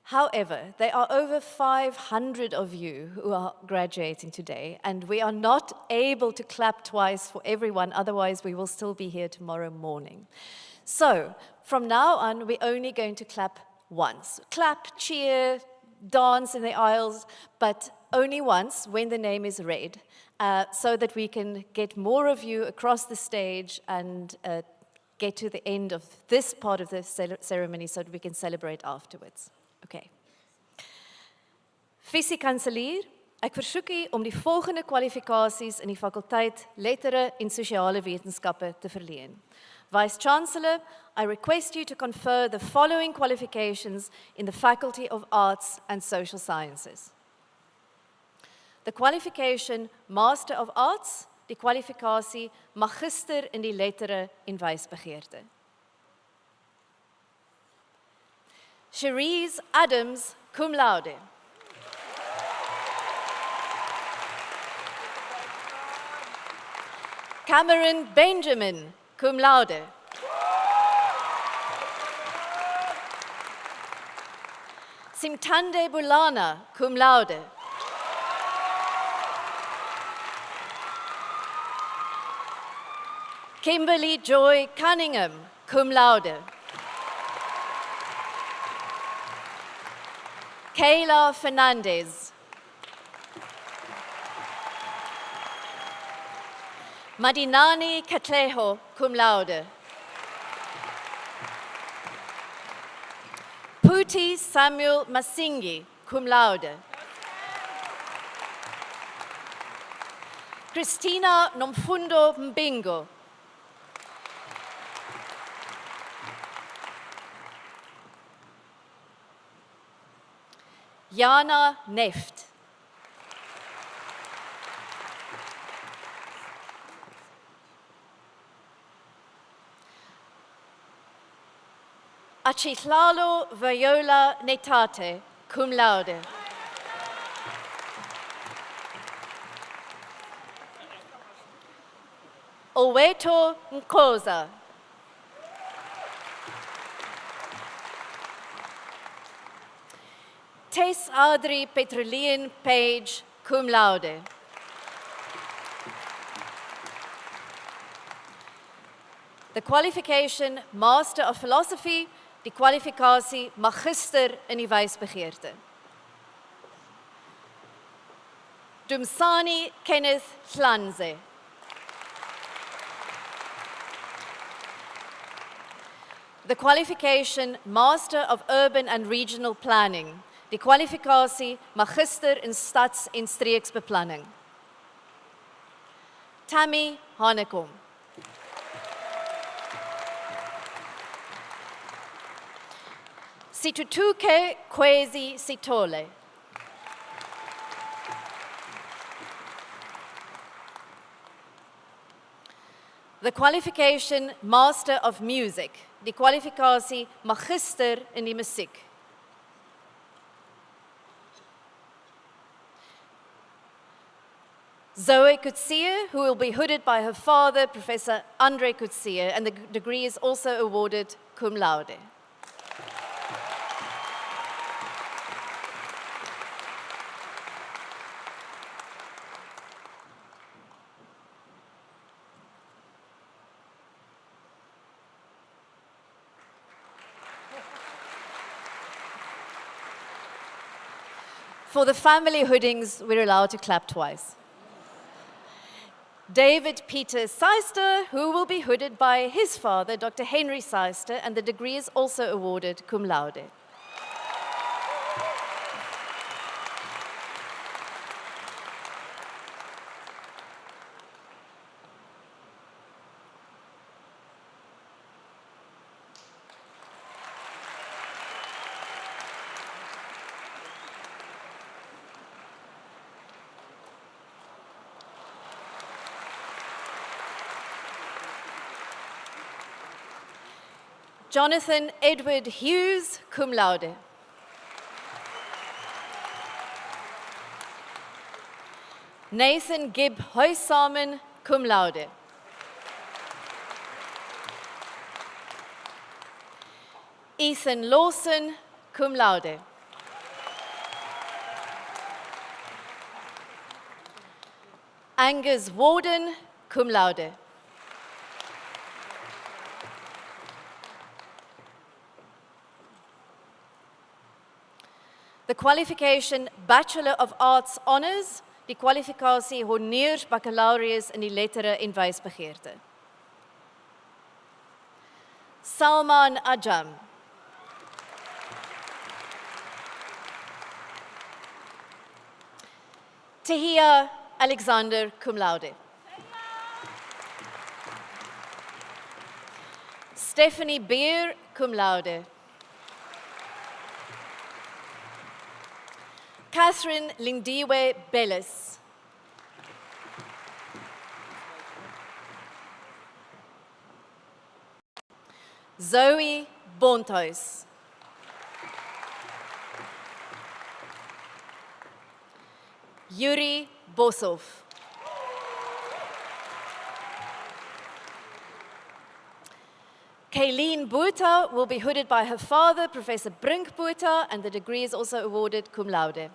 However, there are over 500 of you who are graduating today, and we are not able to clap twice for everyone, otherwise we will still be here tomorrow morning. So, from now on, we're only going to clap once. Clap, cheer, dance in the aisles, but only once when the name is read, so that we can get more of you across the stage and get to the end of this part of the ceremony so that we can celebrate afterwards. Okay. Vice-Kanselier, ek versoek u om die volgende kwalifikasies in die fakulteit Lettere en Sosiale Wetenskappe te verleen. Vice-Chancellor, I request you to confer the following qualifications in the Faculty of Arts and Social Sciences. The qualification Master of Arts, die kwalifikasie Magister in die lettere en wysbegeerte. Cherise Adams, cum laude. Cameron Benjamin, cum laude. Simtande Bulana, cum laude. Kimberly Joy Cunningham, cum laude. Kayla Fernandez. Madinani Katleho, cum laude. Puti Samuel Masingi, cum laude. Christina Nomfundo Mbingo. Jana Neft. Achitlalo Viola Netate, cum laude. Oweto Nkoza. Tess Adri Petrolian Page, cum laude. The qualification Master of Philosophy, die kwalifikasie Magister in die wysbegeerte. Dumsani Kenneth Hlanze. The qualification Master of Urban and Regional Planning, die kwalifikasie Magister in Stads- en Streeksbeplanning. Tammy Hanekom. Situtuke Kwezi Sitole. The qualification Master of Music, die kwalifikasie Magister in die musiek. Zoe Kutsie, who will be hooded by her father, Professor Andre Kutsie, and the degree is also awarded cum laude. For the family hoodings, we're allowed to clap twice. David Peter Seister, who will be hooded by his father, Dr. Henry Seister, and the degree is also awarded cum laude. Jonathan Edward Hughes, cum laude. Nathan Gibb Huisamen, cum laude. Ethan Lawson, cum laude. Angus Warden, cum laude. The qualification Bachelor of Arts Honours, die kwalifikasie Honneurs Baccalaureus in die lettere en wysbegeerte. Salman Ajam. Tehia Alexander, cum laude. Stephanie Beer, cum laude. Catherine Lindiwe Bellis. Zoe Bonthuis. Yuri Bosov. Kayleen Botha will be hooded by her father, Professor Brink Botha, and the degree is also awarded cum laude.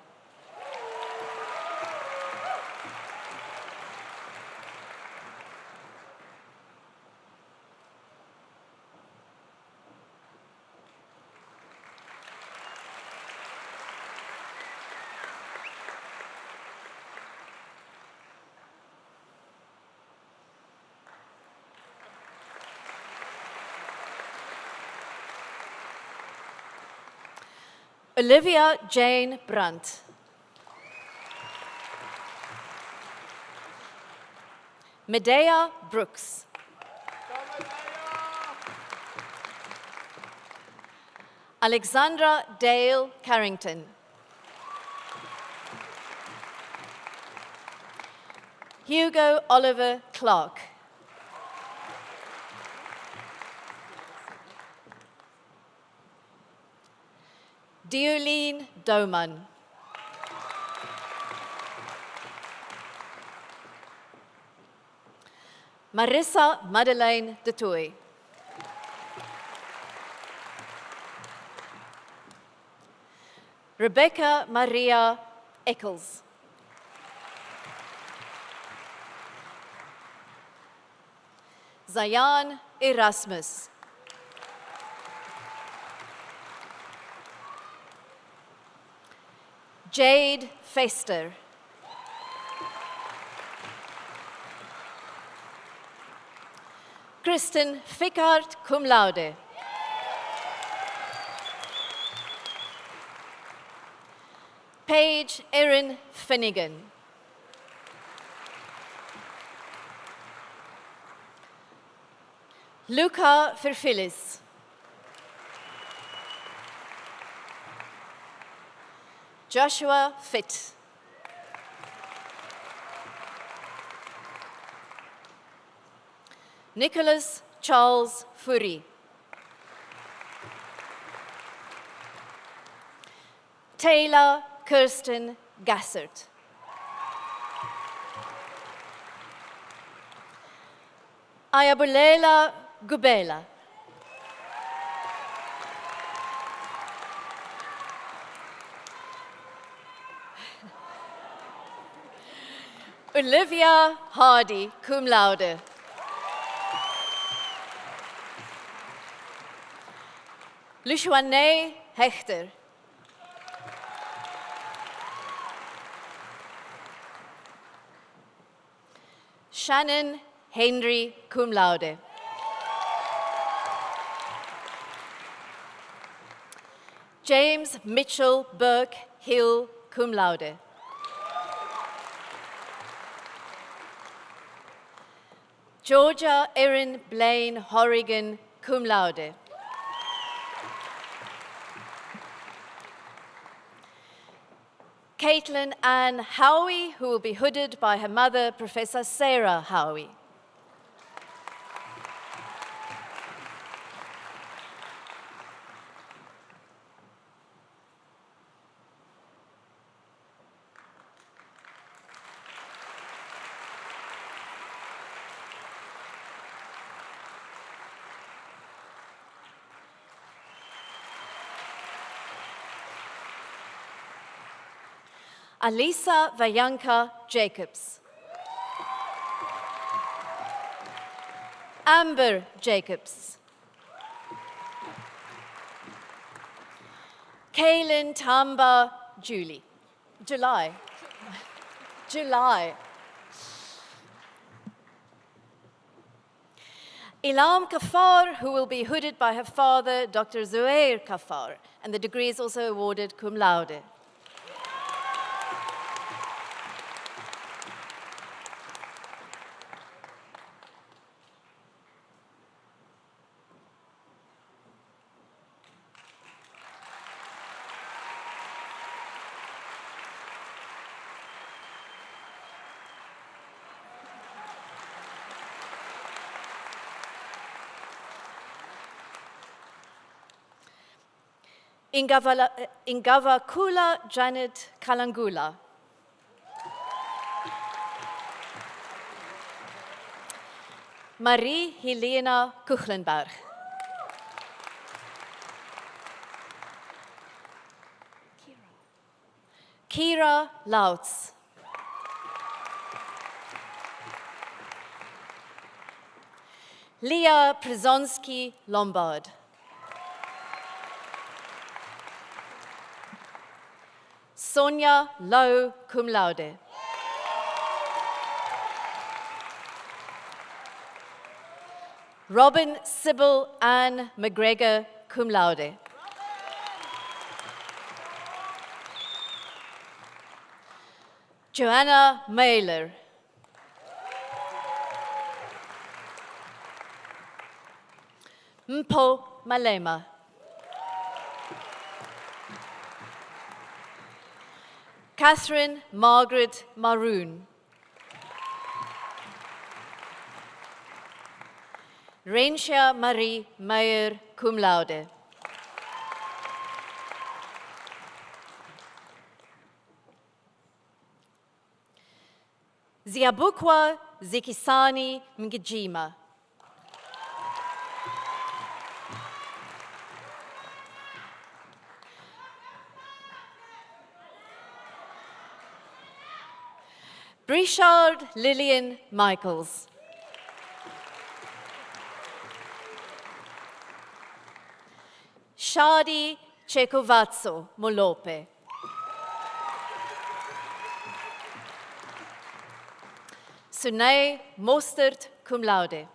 Olivia Jane Brandt. Medea Brooks. Alexandra Dale Carrington. Hugo Oliver Clark. Dioline Doman. Marissa Madeleine de Toy. Rebecca Maria Eccles. Zayan Erasmus. Jade Fester. Kristen Fickart, cum laude. Paige Erin Finnegan. Luca Verfilis. Joshua Fitt. Nicholas Charles Fourie. Taylor Kirsten Gassert. Ayabulela Gubela. Olivia Hardy, cum laude. Lushwane Hechter. Shannon Henry, cum laude. James Mitchell Burke Hill, cum laude. Georgia Erin Blaine Horrigan, cum laude. Caitlin Ann Howie, who will be hooded by her mother, Professor Sarah Howie. Alisa Vayanka Jacobs. Amber Jacobs. Kaylin Tamba Julie. July. Ilham Kafar, who will be hooded by her father, Dr. Zuhair Kafar, and the degree is also awarded cum laude. Ingavakula Janet Kalangula. Marie Helena Kuchlenberg. Kira Lautz. Leah Przonski Lombard. Sonia Low cum laude. Robin Sybil Ann McGregor cum laude. Joanna Mailer. Mpo Malema. Catherine Margaret Maroon. Rainsha Marie Meyer cum laude. Ziabukwa Zikisani Mgijima. Brichard Lillian Michaels. Shadi Chekovazzo Molope. Sunay Mostert cum laude.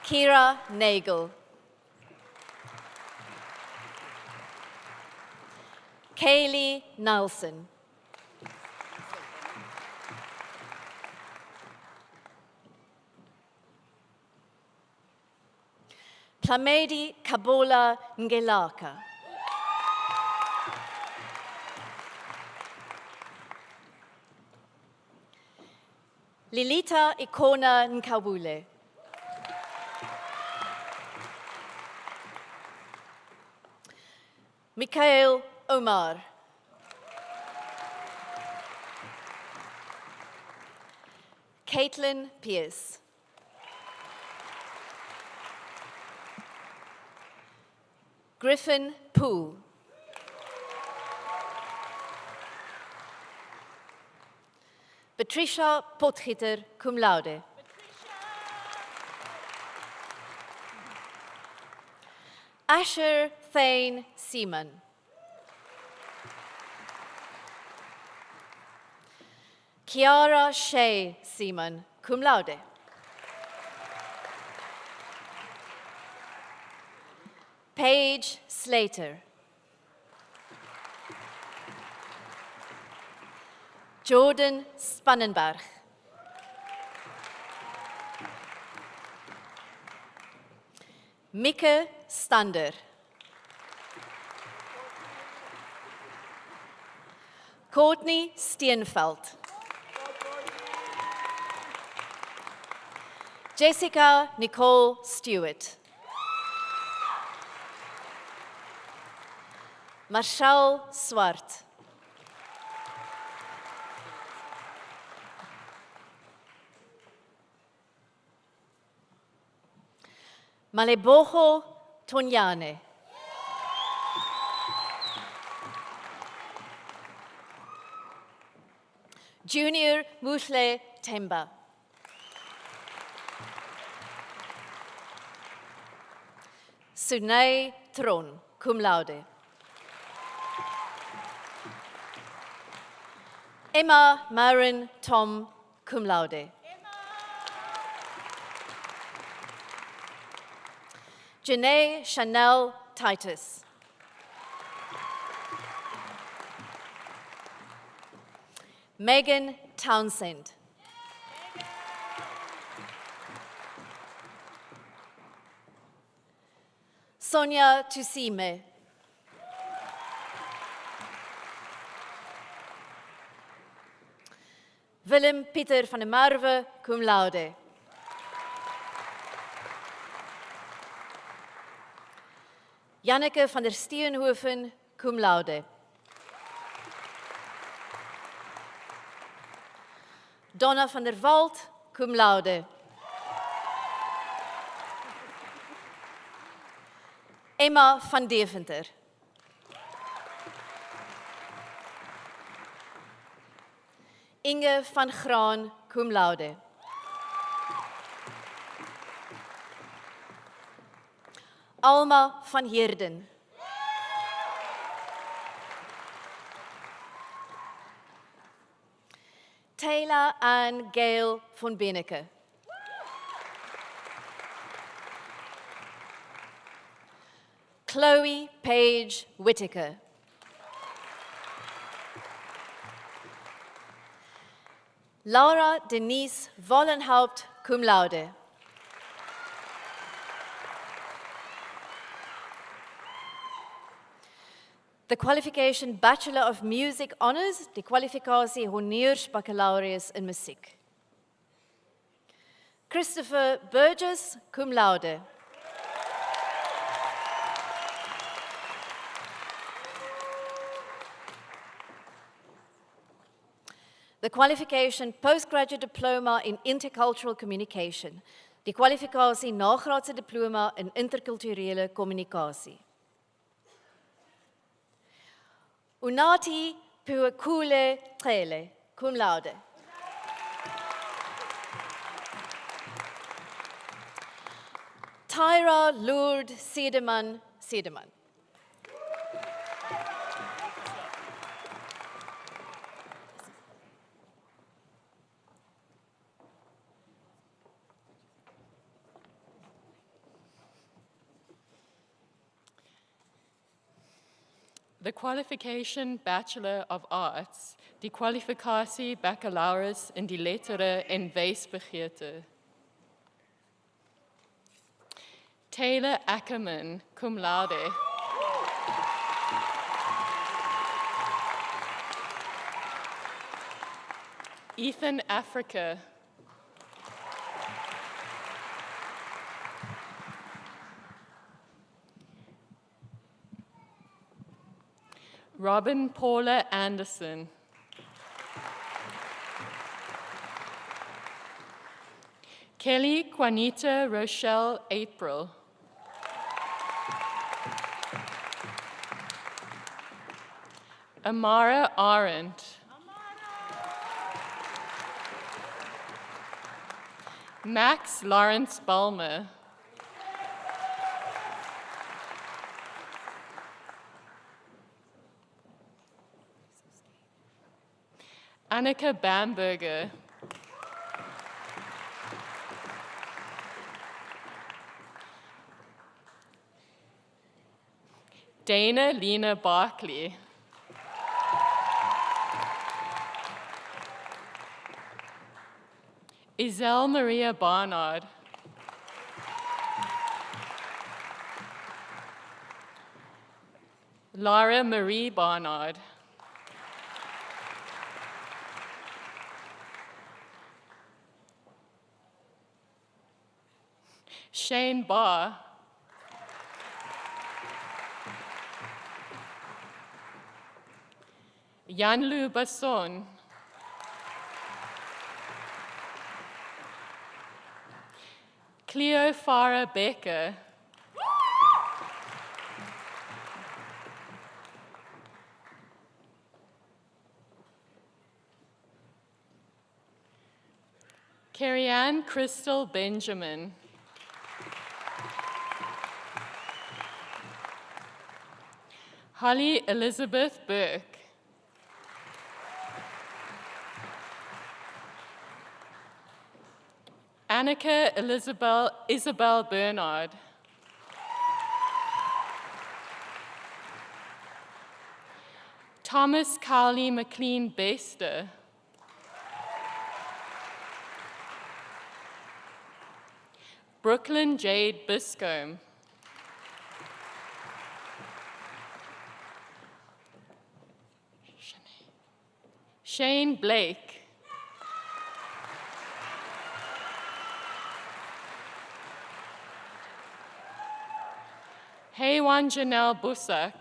Kira Nagel. Kaylee Nelson. Plamedi Kabola Ngelaka. Lilita Ikona Nkawule. Mikhail Omar. Caitlin Pierce. Griffin Poole. Patricia Potgieter cum laude. Asher Thane Seaman. Kiara Shea Seaman cum laude. Paige Slater. Jordan Spannenberg. Mieke Stander. Courtney Steenveld. Jessica Nicole Stewart. Marshall Swart. Maleboho Tonyane. Junior Mushle Temba. Sunay Tron, cum laude. Emma Marin Tom, cum laude. Janae Chanel Titus. Megan Townsend. Sonia Tusime. Willem Pieter van der Marwe, cum laude. Janneke van der Steenhoven, cum laude. Donna van der Walt, cum laude. Emma van Deventer. Inge van Graan, cum laude. Alma van Heerden. Taylor Ann Gail van Beneke. Chloe Paige Whittaker. Laura Denise Vollenhaupt, cum laude. The qualification Bachelor of Music Honours, die kwalifikasie Honneurs Baccalaureus in Musiek. Christopher Burgess, cum laude. The qualification Postgraduate Diploma in Intercultural Communication, die kwalifikasie Nagraadse Diploma in Interkulturele Kommunikasie. Unati Puakule Trele, cum laude. Tyra Lourdes Siedemann, Siedemann. The qualification Bachelor of Arts, die kwalifikasie Baccalaureus in die lettere en wysbegeerte. Taylor Ackerman, cum laude. Ethan Africa. Robin Paula Anderson. Kelly Juanita Rochelle April. Amara Arendt. Max Lawrence Balmer. Annika Bamberger. Dana Lena Barkley. Isel Maria Barnard. Lara Marie Barnard. Shane Barr. Yanlu Basson. Cleo Farah Becker. Carrie-Anne Crystal Benjamin. Holly Elizabeth Burke. Annika Isabel Bernard. Thomas Carly McLean Bester. Brooklyn Jade Biscombe. Shane Blake. Heywan Janelle Busak.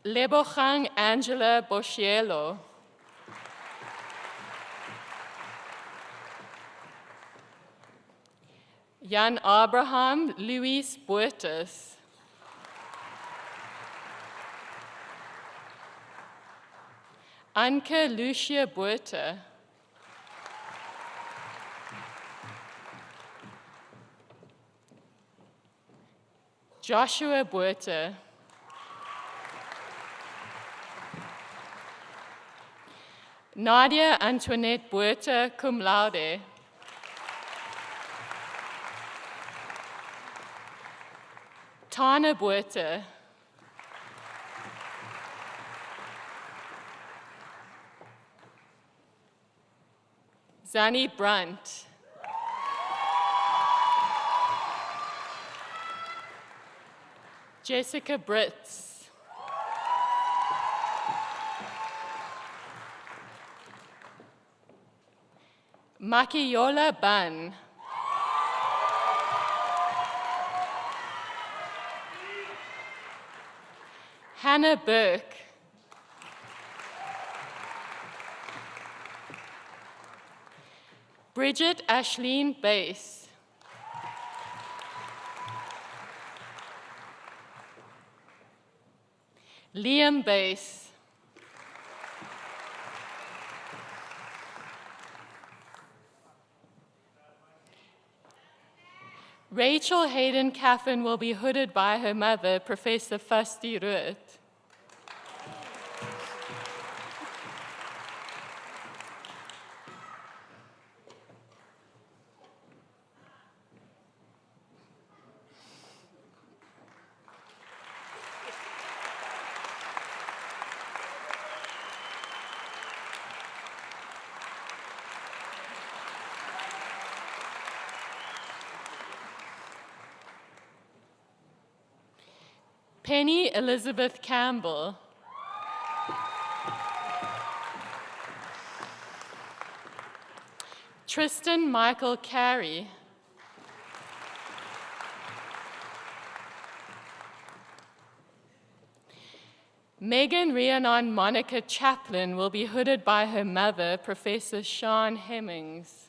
Lebogang Angela Bosciello. Jan Abraham Luis Buertes. Anke Lucia Buerta. Joshua Buerta. Nadia Antoinette Buerta, cum laude. Tana Buerta. Zani Brunt. Jessica Britz. Makiola Ban. Hannah Burke. Bridget Ashleen Bass. Liam Bass. Rachel Hayden Caffin will be hooded by her mother, Professor Fasti Ruth. Penny Elizabeth Campbell. Tristan Michael Carey. Megan Rhiannon Monica Chaplin will be hooded by her mother, Professor Sean Hemmings.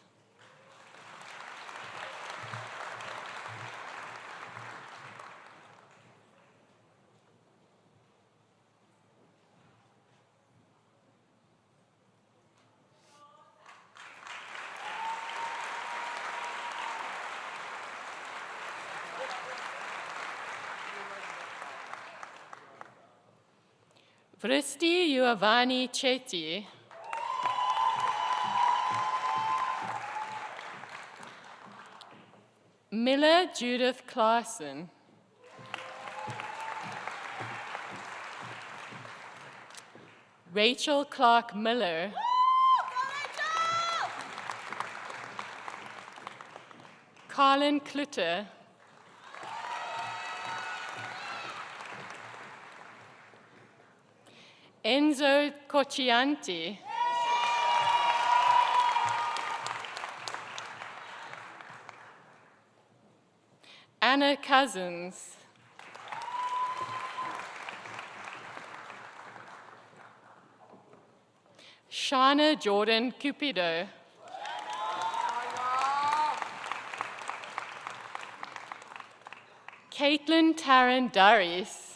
Vristi Giovanni Chetty. Miller Judith Claassen. Rachel Clark Miller. Colin Klutter. Enzo Coccianti. Anna Cousins. Shauna Jordan Cupido. Caitlin Taryn Darius.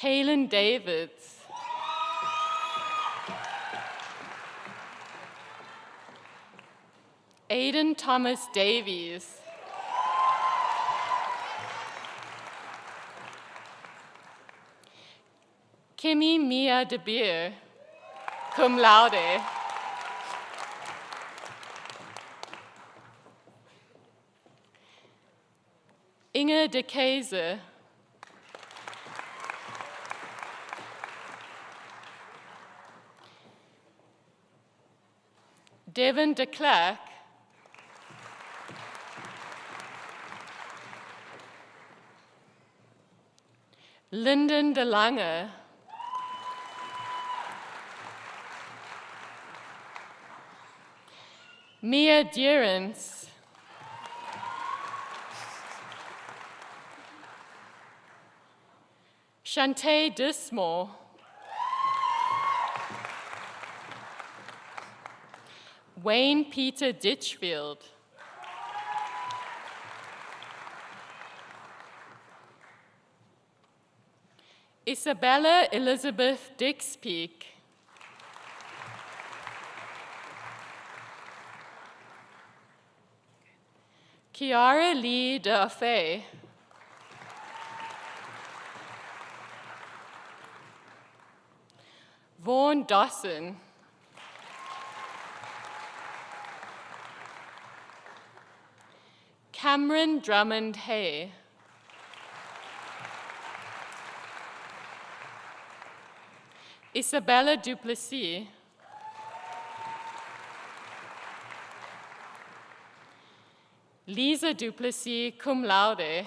Kaylin Davids. Aidan Thomas Davies. Kimmy Mia De Beer, cum laude. Inge De Keyser. Devin de Klerk. Lyndon de Lange, Mia Dearance, Shantae Dismore, Wayne Peter Ditchfield, Isabella Elizabeth Dixpeak, Kiara Lee de Afay, Vaughn Dawson, Cameron Drummond Hay, Isabella Duplessis, Lisa Duplessis, cum laude,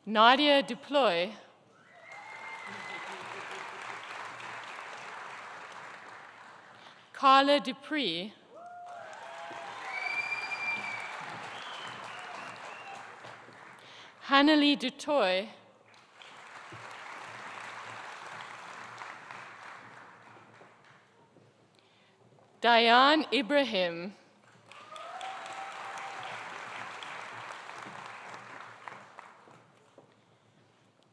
Nadia Duploy, Carla Dupree, Hannalie Dutoy, Diane Ibrahim,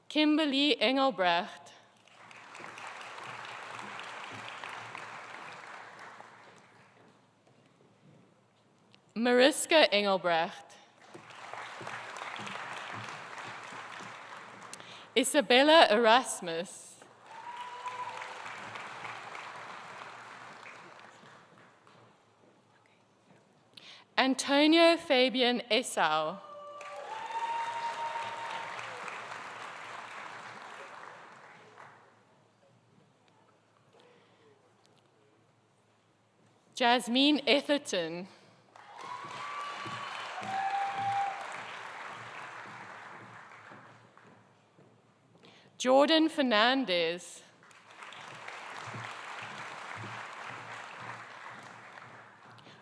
Kimberly Engelbrecht, Mariska Engelbrecht, Isabella Erasmus, Antonio Fabian Esau, Jasmine Etherton, Jordan Fernandez,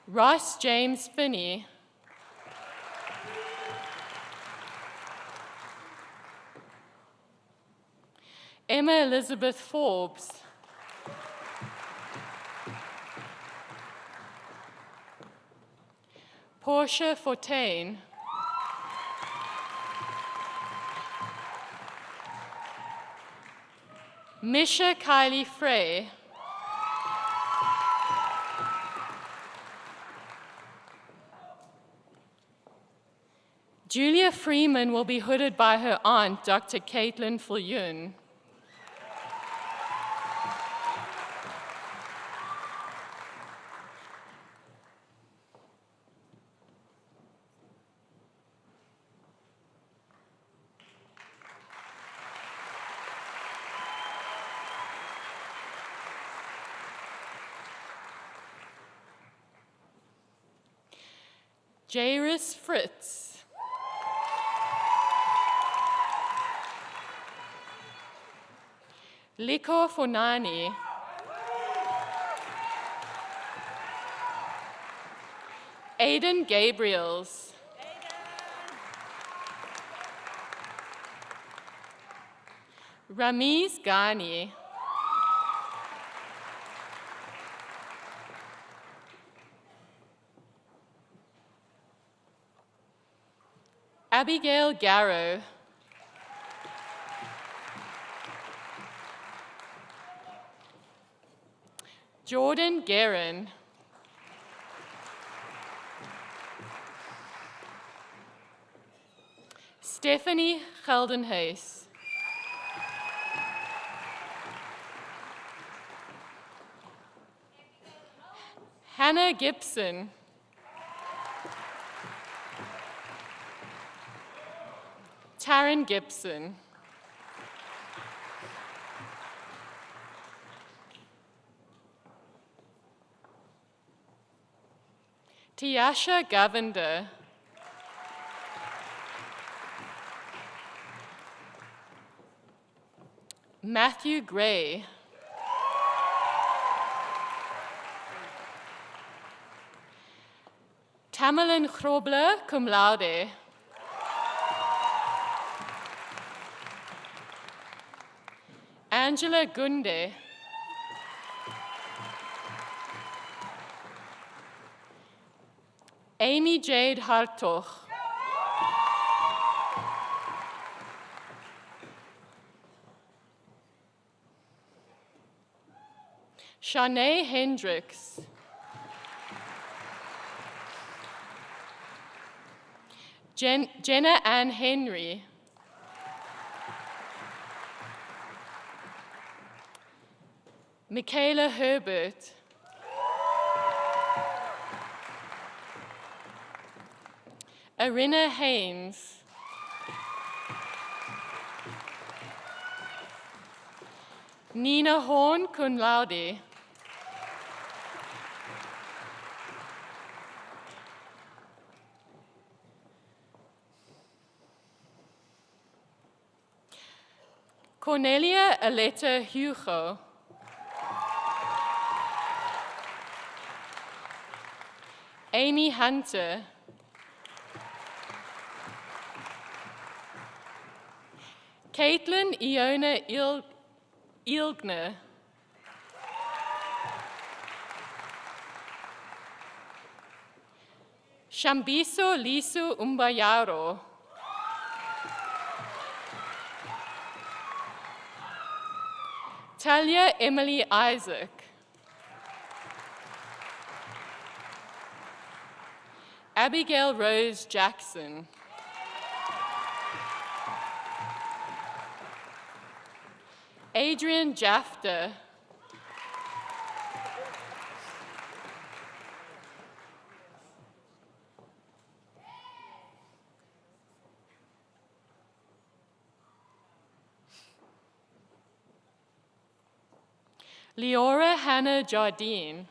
Ross James Finney, Emma Elizabeth Forbes, Portia Fortain, Misha Kylie Frey, Julia Freeman will be hooded by her aunt, Dr. Caitlin Fulyun. Jairus Fritz, Liko Fonani, Aidan Gabriels, Ramiz Ghani, Abigail Garrow, Jordan Guerin, Stephanie Geldenhuis, Hannah Gibson, Taryn Gibson, Tiasha Govender. Matthew Gray. Tamerlan Grobler, cum laude. Angela Gunde. Amy Jade Hartog. Shanae Hendricks. Jenna Ann Henry. Michaela Herbert. Arina Haynes. Nina Horn, cum laude. Cornelia Aletta Hugo. Amy Hunter. Caitlin Iona Ilgner. Shambiso Lisu Umbayaro. Talia Emily Isaac. Abigail Rose Jackson. Adrian Jafter. Leora Hannah Jardine.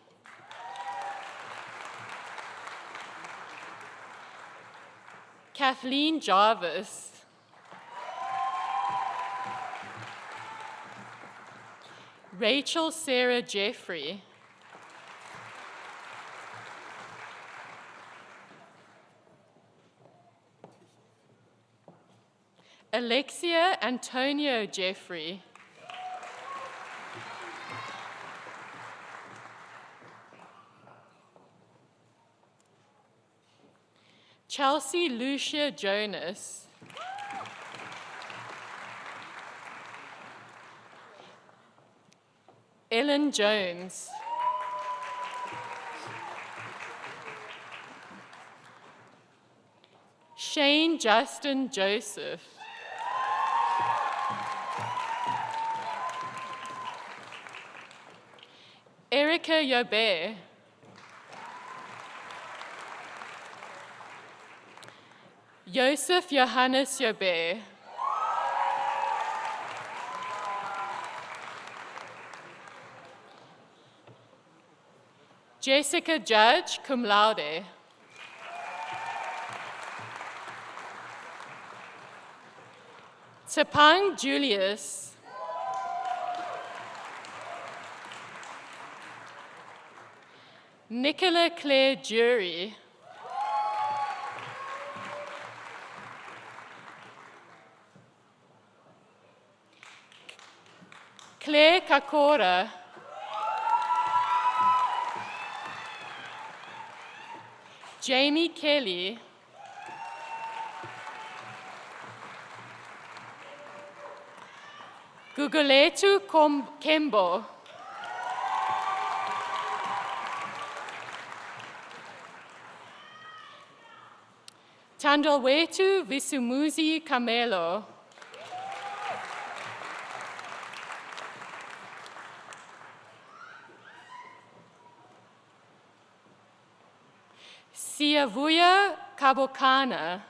Kathleen Jarvis. Rachel Sarah Jeffrey. Alexia Antonio Jeffrey. Chelsea Lucia Jonas. Ellen Jones. Shane Justin Joseph. Erica Yobert. Joseph Johannes Jobert. Jessica Judge, cum laude. Tsepang Julius. Nicola Claire Jury. Claire Kakora. Jamie Kelly. Guguletu Kembo. Tandalwetu Visumuzi Camelo. Siavuya Kabokana.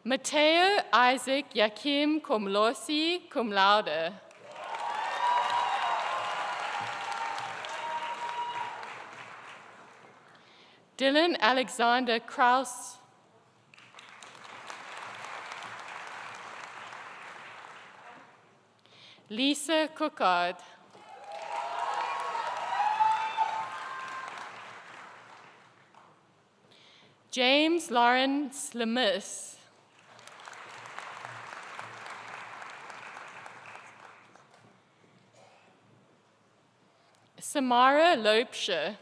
Mateo Isaac Yakim Komlosi, cum laude. Dylan Alexander Kraus. Lisa Cookard. James Lawrence Lemis. Samara Loepsche.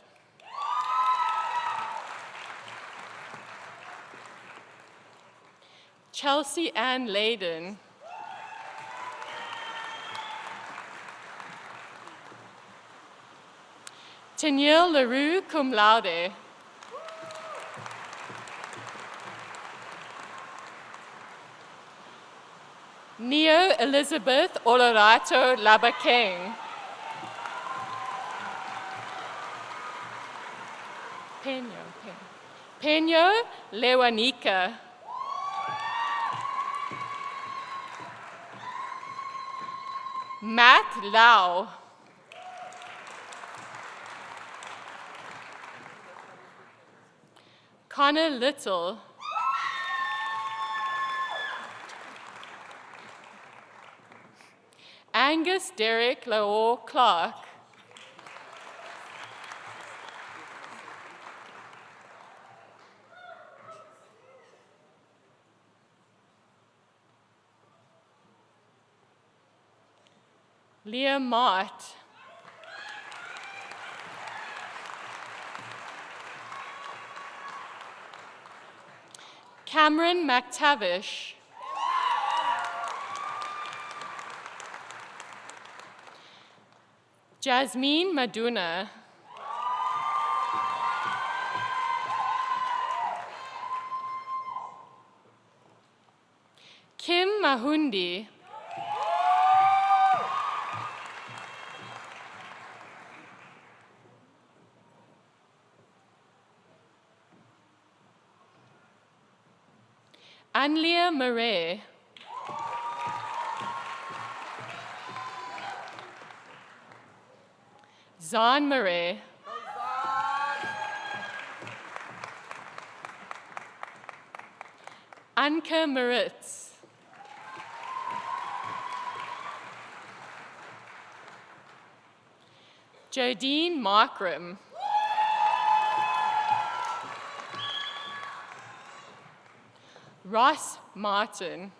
Chelsea Ann Layden. Teniel LaRue, cum laude. Neo Elizabeth Olorato Labakeng. Peño Lewanika. Matt Lau. Connor Little. Angus Derek Law Clark. Leah Mott. Cameron McTavish. Jasmine Maduna. Kim Mahundi. Anlia Murray. Zahn Murray. Anke Moritz. Jodine Markram. Ross Martin.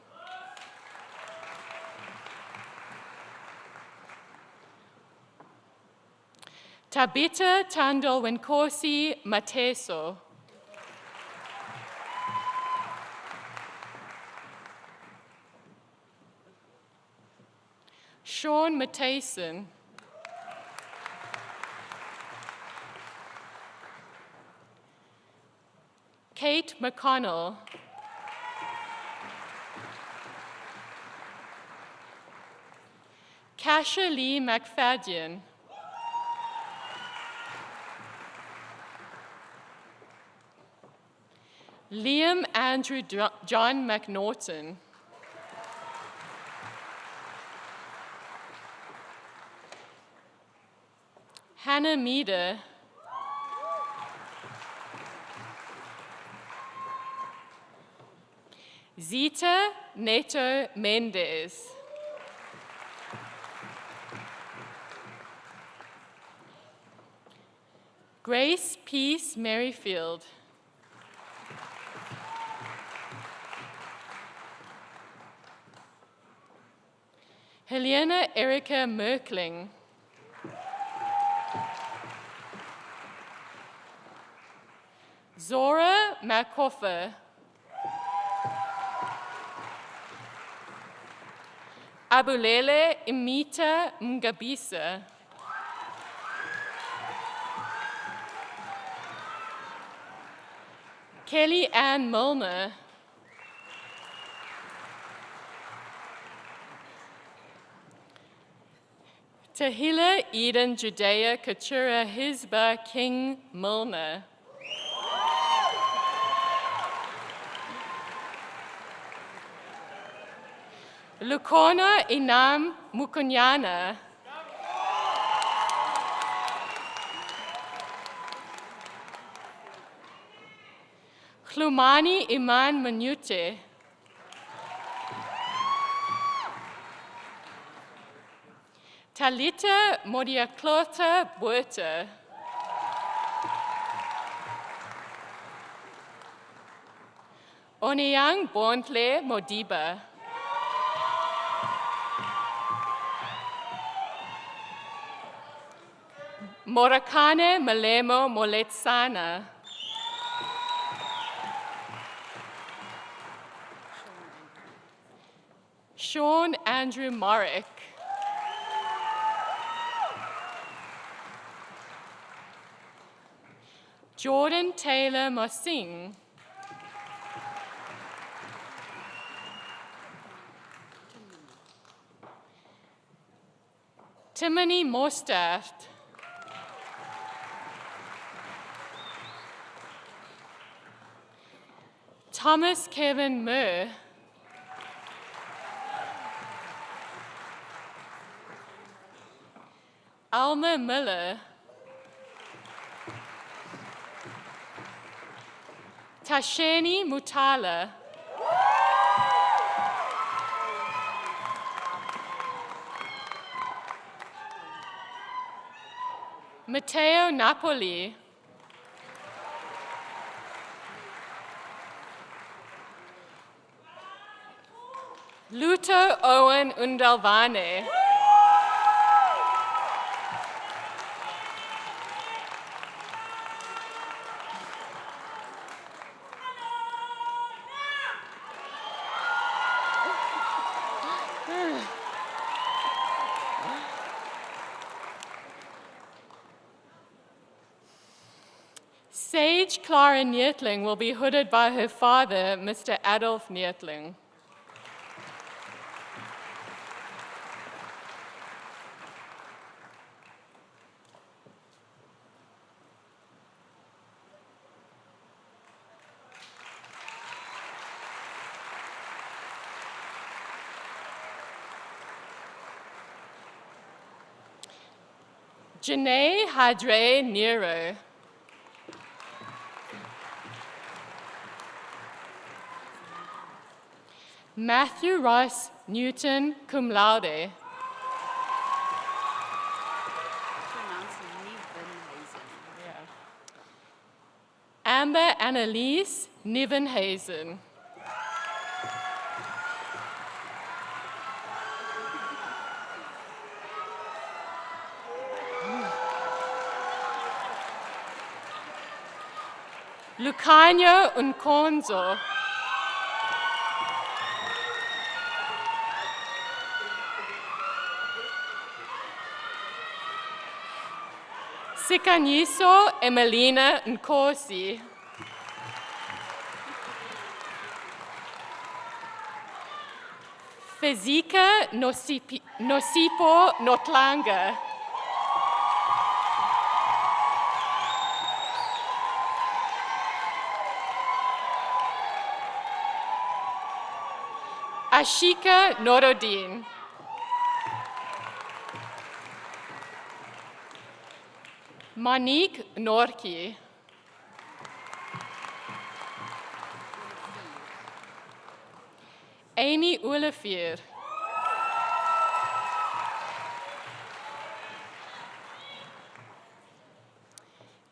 Tabitha Tandil Wenkosi Mateso. Sean Matheson. Kate McConnell. Kasha Lee McFadden. Liam Andrew John McNaughton. Hannah Meader. Zita Neto Mendez. Grace Peace Merrifield. Helena Erica Merkling. Zora Makoffa. Abulele Imita Mgabisa. Kelly Ann Milner. Tahila Eden Judea Katura Hisba King Milner. Lukona Inam Mukunyana. Glumani Iman Manute. Talita Modiaklota Buerta. Onyang Bontle Modiba. Morakane Malemo Moletsana. Sean Andrew Morrick. Jordan Taylor Mosing. Timony Mostert. Thomas Kevin Murr. Alma Miller. Tasheni Mutala. Matteo Napoli. Luto Owen Undalvane. Sage Clara Neertling will be hooded by her father, Mr. Adolf Neertling. Janae Hadre Nero. Matthew Ross Newton, cum laude. Amber Annalise Nivenhazen. Lucanio Unconzo. Sikaniso Emelina Nkosi. Fezika Nosipo Notlanga. Ashika Norodin. Monique Norki. Amy Olivier.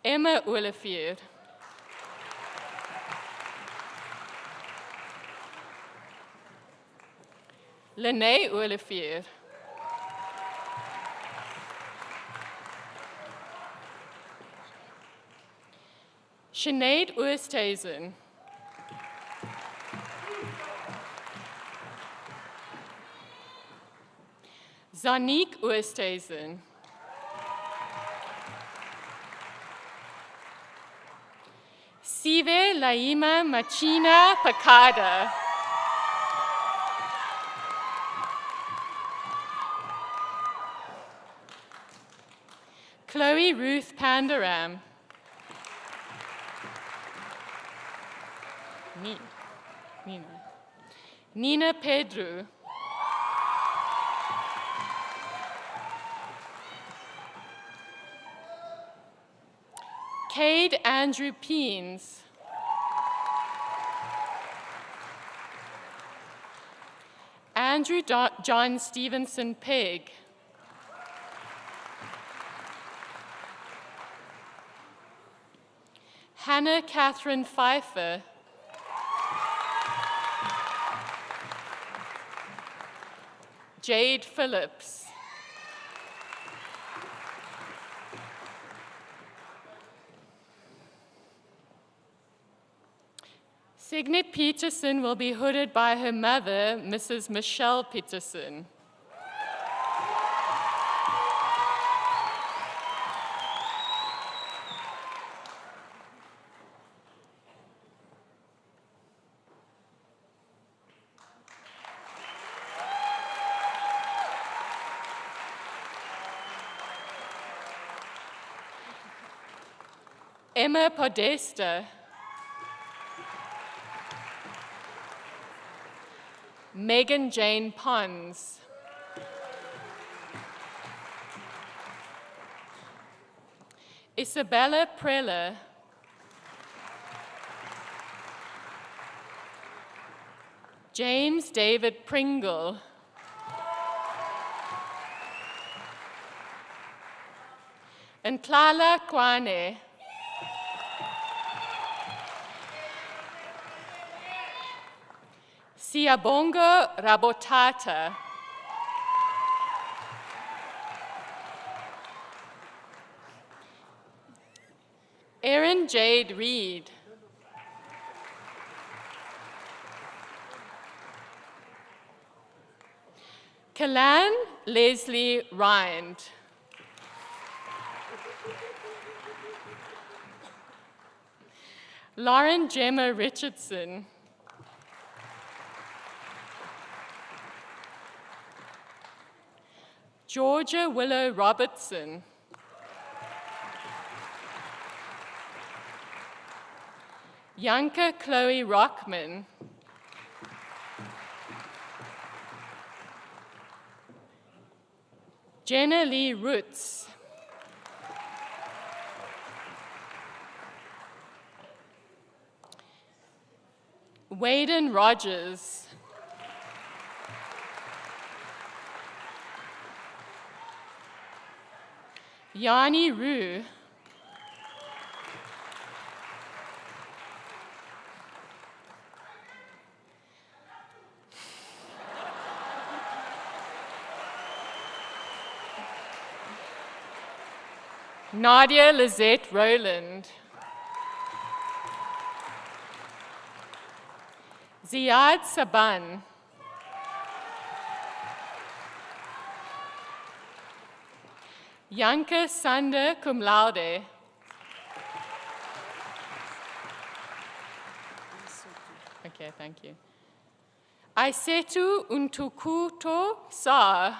Emma Olivier. Lene Olivier. Sinead Oosthuizen. Zanique Oosthuizen. Sive Laima Machina Pacada. Chloe Ruth Pandaram. Nina Pedro. Cade Andrew Peens. Andrew John Stevenson Pegg. Hannah Catherine Pfeiffer. Jade Phillips. Signet Peterson will be hooded by her mother, Mrs. Michelle Peterson. Emma Podesta. Megan Jane Pons. Isabella Preller. James David Pringle. And Ntlala Kwane. Siyabonga Rabotata. Erin Jade Reed. Kalan Leslie Rind. Lauren Gemma Richardson. Georgia Willow Robertson. Yanka Chloe Rockman. Jenna Lee Roots. Waden Rogers. Yanni Rue. Nadia Lizette Rowland. Ziad Saban. Yanka Sander cum laude. Okay, thank you. Aisetu Untukuto Sa.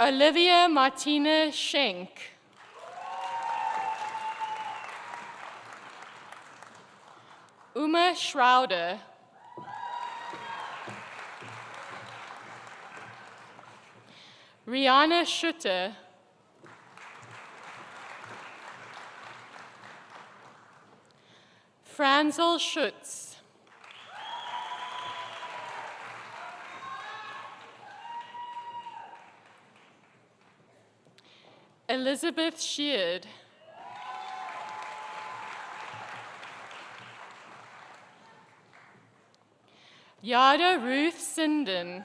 Olivia Martina Schenk. Uma Schrouder. Rihanna Schutter. Franzel Schutz. Elizabeth Sheard. Yada Ruth Sinden.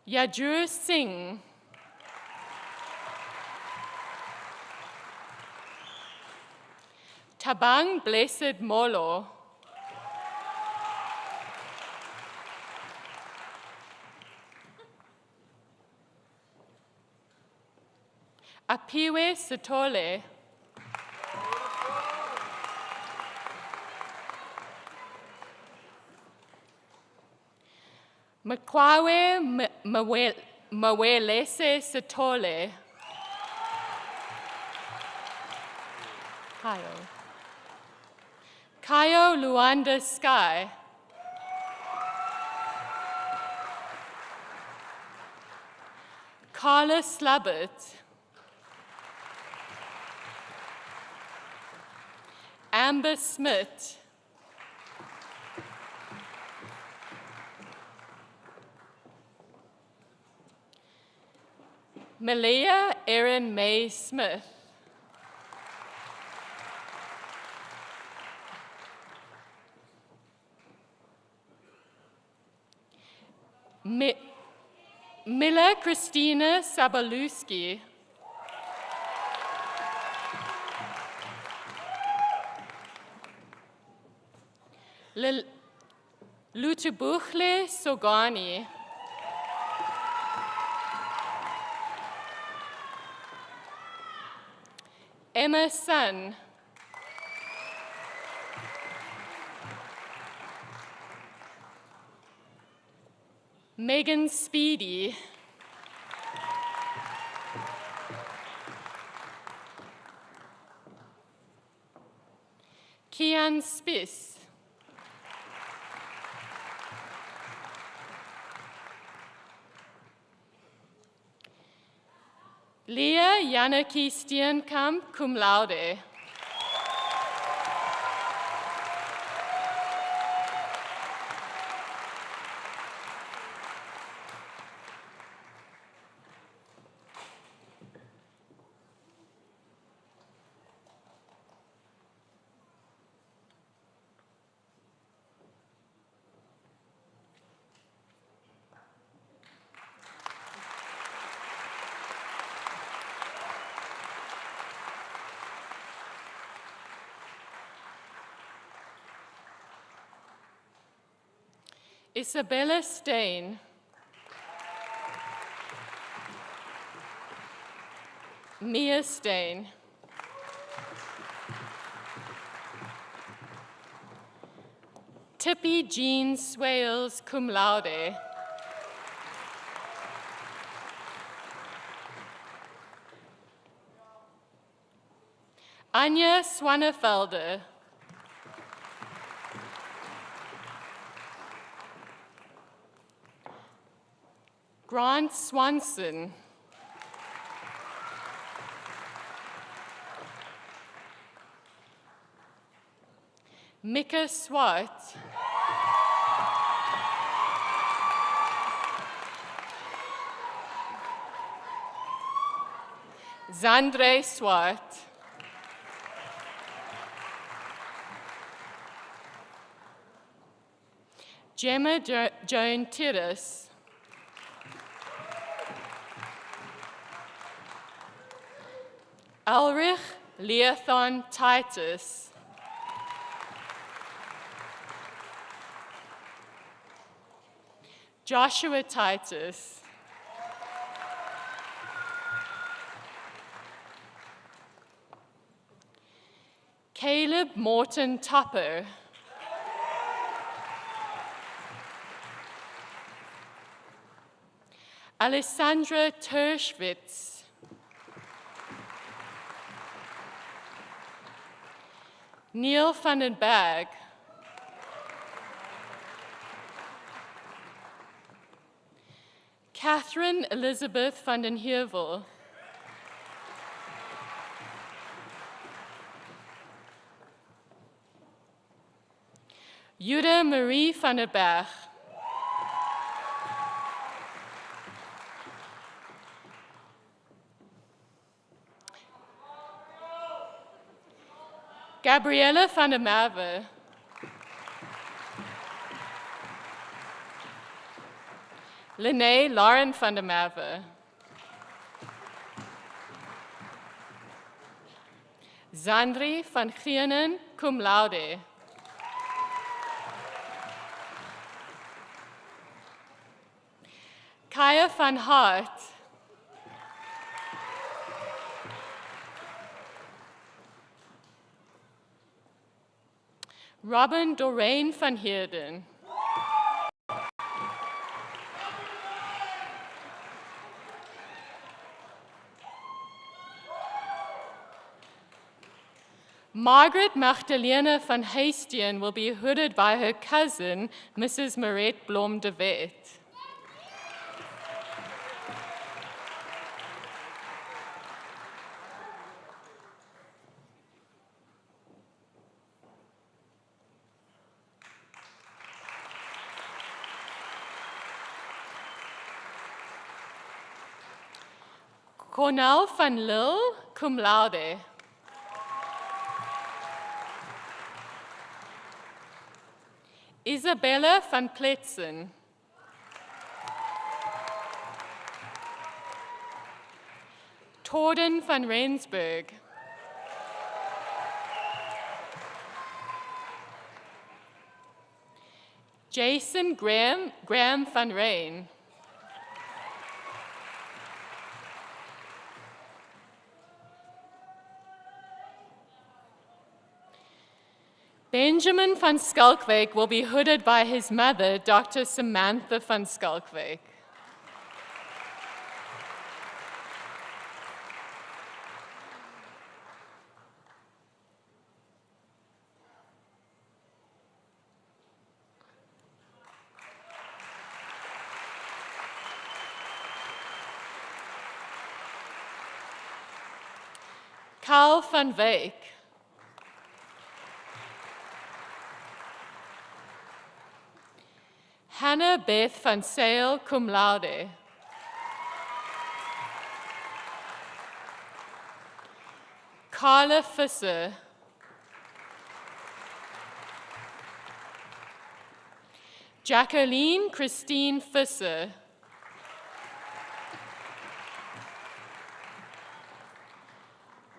Yajur Singh. Tabang Blessed Molo. Apiwe Sitole. Makwawe Mawelese Sitole. Kayo Luanda Sky. Carla Slabbert. Amber Smith. Malaya Erin May Smith. Miller Christina Sabaluski. Lutubuchle Sogani. Emma Sun. Megan Speedy. Kian Spiss. Leah Janneke Steenkamp, cum laude. Isabella Stein. Mia Stein. Tippy Jean Swales, cum laude. Anja Swanevelde. Grant Swanson. Mika Swart. Zandre Swart. Gemma Joan Tiras. Ulrich Leothon Titus. Joshua Titus. Caleb Morton Tupper. Alessandra Terschwitz. Neil van den Berg. Catherine Elizabeth van den Heervel. Jude Marie van der Berg. Gabriella van der Merwe. Lene Lauren van der Merwe. Zandri van Gienen, cum laude. Kaya van Hart. Robin Doreen van Heerden. Margaret Magdalena van Heestien will be hooded by her cousin, Mrs. Marette Blom de Wet. Cornel van Lille, cum laude. Isabella van Pletsen. Torden van Rensburg. Jason Graham van Rijn. Benjamin van Skalkwijk will be hooded by his mother, Dr. Samantha van Skalkwijk. Carl van Wyk. Hannah Beth van Sale, cum laude. Carla Visser. Jacqueline Christine Visser.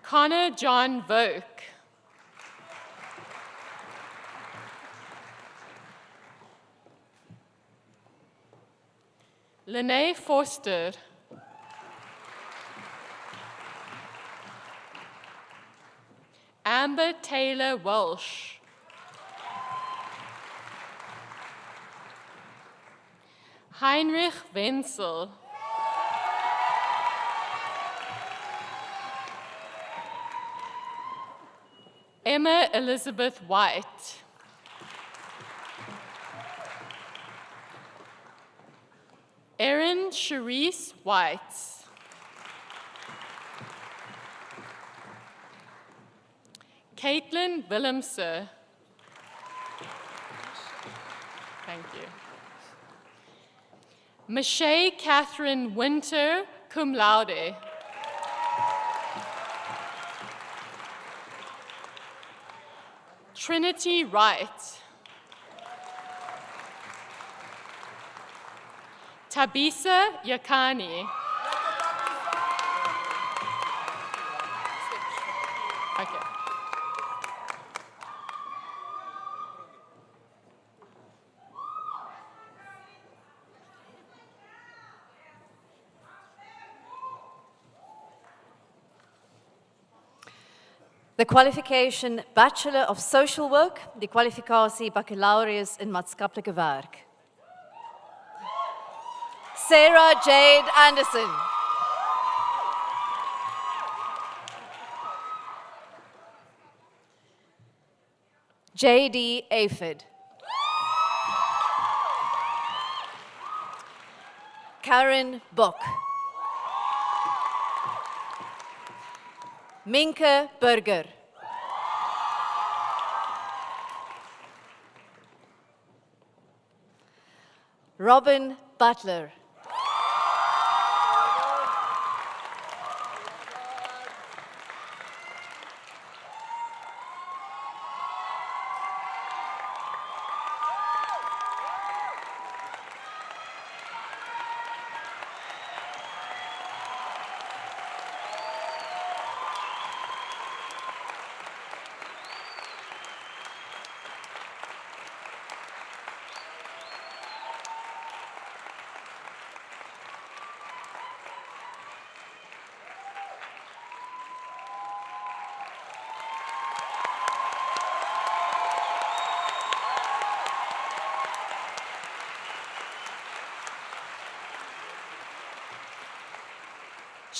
Connor John Voke. Lene Forster. Amber Taylor Walsh. Heinrich Wenzel. Emma Elizabeth White. Erin Cherise White. Caitlin Willemse. Thank you. Michelle Catherine Winter, cum laude. Trinity Wright. Tabisa Yakani. Okay. The qualification Bachelor of Social Work, die kwalifikasie Baccalaureus in Maatskaplike Werk. Sarah Jade Anderson. J.D. Aphid. Karen Bock. Minke Burger. Robin Butler.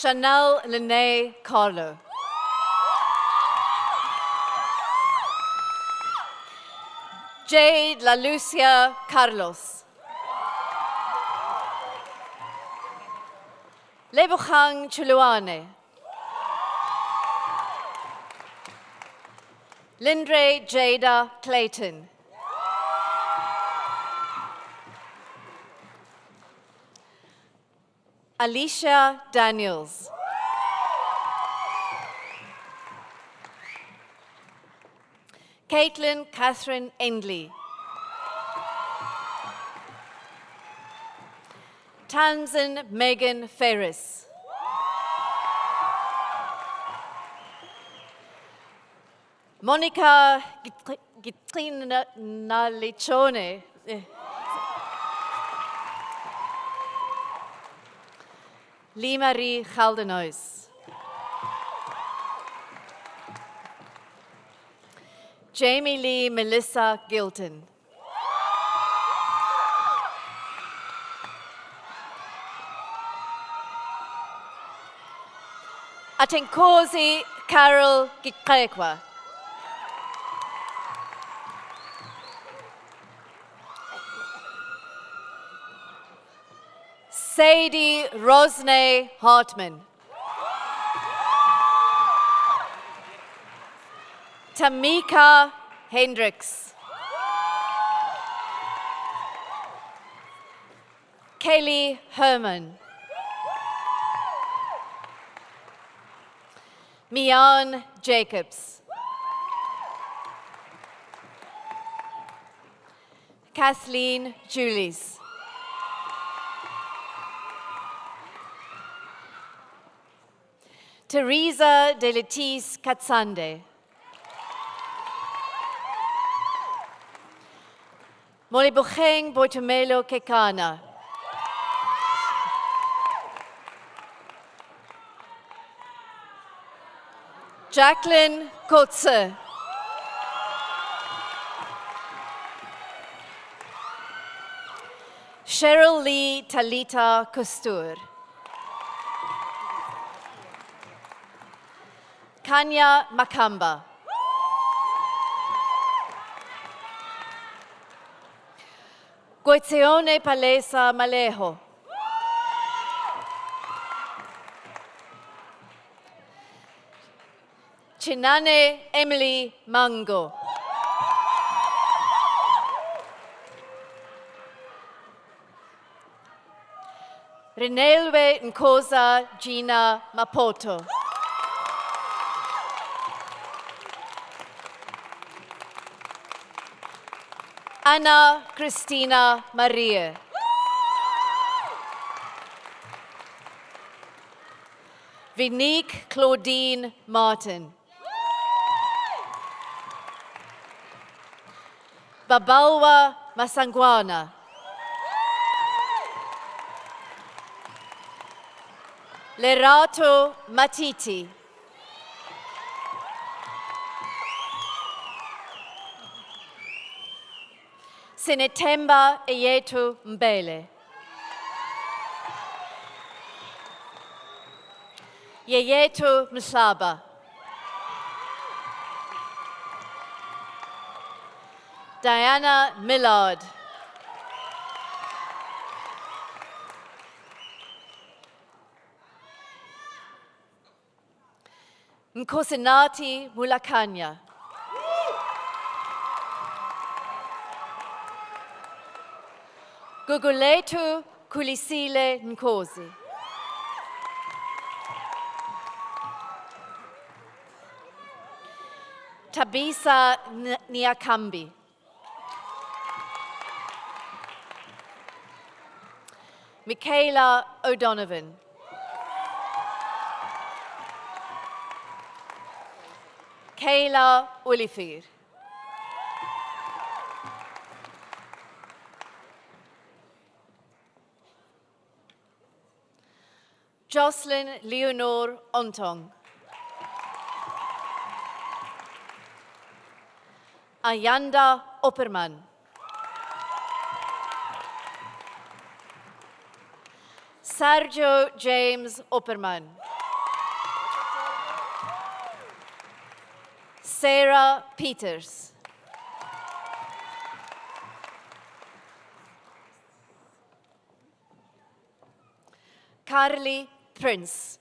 Chanel Lene Carlo. Jade La Lucia Carlos. Lebogang Chuluane. Lindre Jada Clayton. Alicia Daniels. Caitlin Catherine Endley. Tamsin Megan Ferris. Monica Gitrina Nalichone. Lee Marie Geldenhuis. Jamie Lee Melissa Gilton. Atenkosi Carol Gikrekwa. Sadie Rosne Hartman. Tamika Hendricks. Kelly Herman. Mian Jacobs. Kathleen Julies. Teresa de Letis Katsande. Molibucheng Boitumelo Kekana. Jacqueline Kotze. Cheryl Lee Talita Kustur. Kanya Makamba. Goizione Palesa Malejo. Chinane Emily Mango. Renelwe Nkosa Gina Mapoto. Anna Christina Maria. Vinique Claudine Martin. Babalwa Masangwana. Lerato Matiti. Sinetemba Eyetu Mbele. Yeyetu Msaba. Diana Millard. Nkosinati Mulakanya. Guguletu Kulisile Nkosi. Tabisa Niakambi. Michaela O'Donovan. Kayla Olivier. Jocelyn Leonore Ontong. Ayanda Opperman. Sergio James Opperman. Sarah Peters. Carly Prince.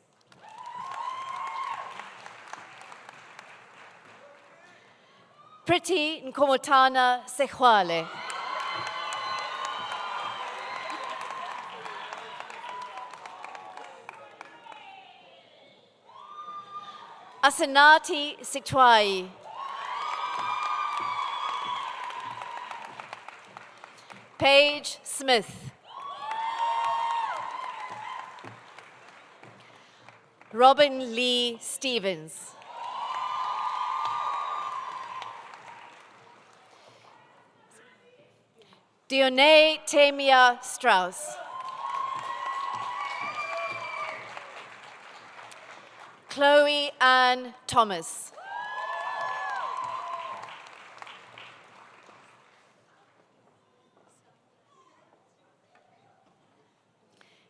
Pretty Nkomotana Sechwale. Asenati Sitwai. Paige Smith. Robin Lee Stevens. Dionne Temia Strauss. Chloe Ann Thomas.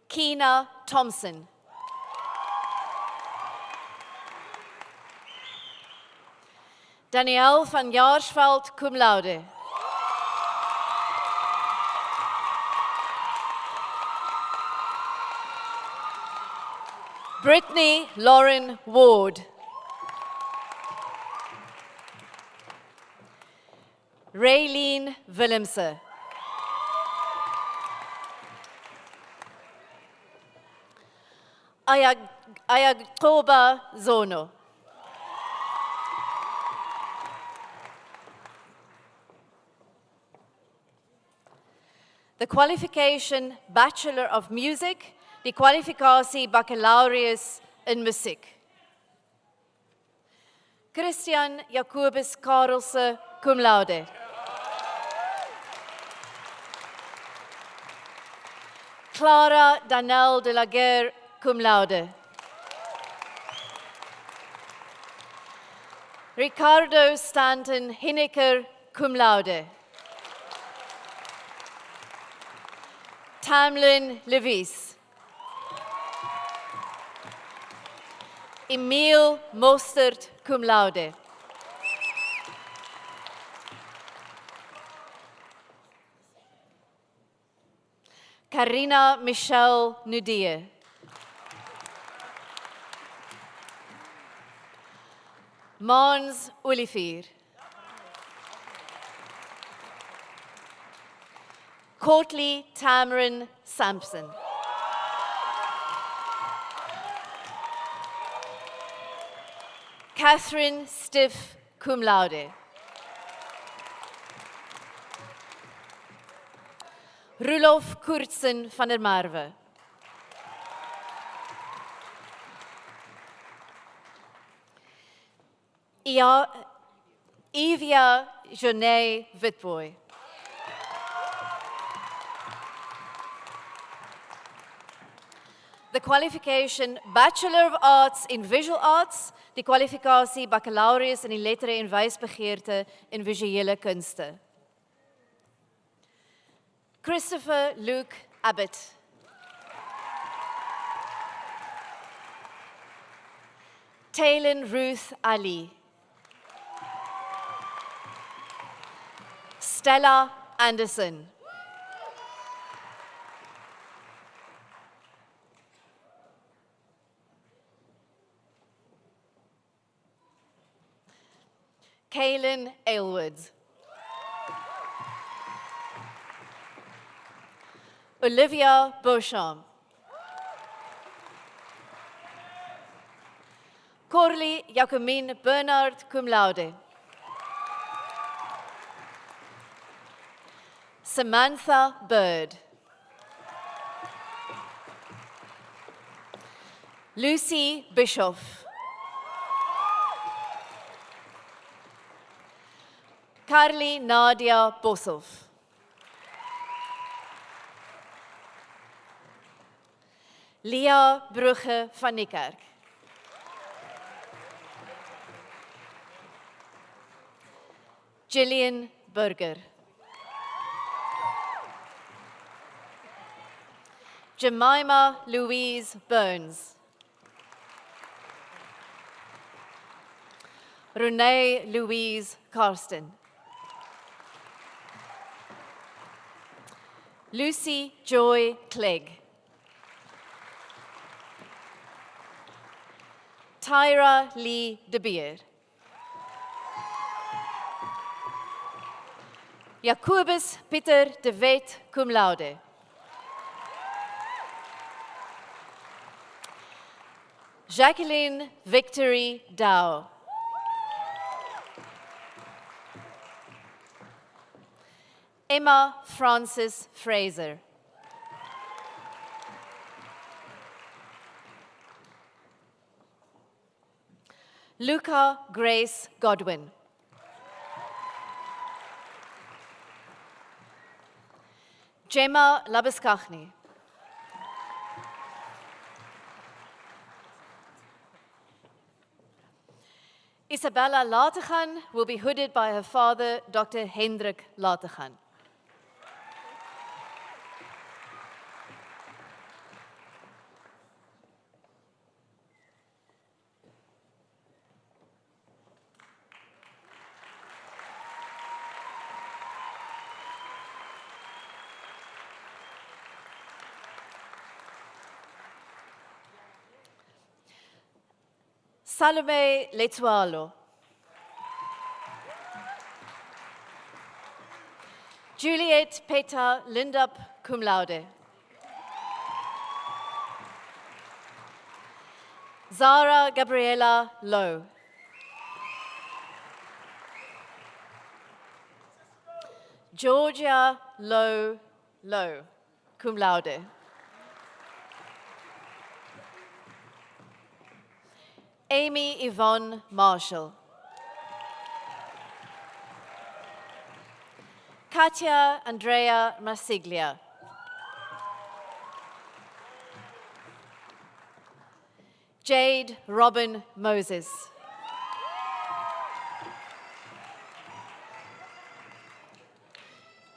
Keena Thompson. Danielle van Jaarsveld, cum laude. Brittany Lauren Ward. Raylene Willemse. Ayagoba Zono. The qualification Bachelor of Music, die kwalifikasie Baccalaureus in Musiek. Christian Jacobus Karelse, cum laude. Clara Danelle de la Guerre, cum laude. Ricardo Stanton Hineker, cum laude. Tamlin Levis. Emile Mostert, cum laude. Karina Michelle Nudie. Mons Olivier. Courtly Tamarin Sampson. Catherine Stiff, cum laude. Rulof Kurtzen van der Marwe. Evia Jonet Witboy. The qualification Bachelor of Arts in Visual Arts, die kwalifikasie Baccalaureus in die lettere en wysbegeerte in visuele kunste. Christopher Luke Abbott. Taylin Ruth Ali. Stella Anderson. Kaylin Aylward. Olivia Beauchamp. Corley Jacomine Bernard, cum laude. Samantha Bird. Lucy Bischoff. Carly Nadia Boshoff. Leah Brugge van Niekerk. Gillian Burger. Jemima Louise Burns. Renee Louise Karsten. Lucy Joy Clegg. Tyra Lee de Beer. Jacobus Pieter de Wet, cum laude. Jacqueline Victory Dow. Emma Frances Fraser. Luca Grace Godwin. Gemma Labuskaghni. Isabella Lateghan will be hooded by her father, Dr. Hendrik Lateghan. Salome Letualo. Juliet Peta Lindup, cum laude. Zara Gabriela Lowe. Georgia Lowe, cum laude. Amy Yvonne Marshall. Katia Andrea Marsiglia. Jade Robin Moses.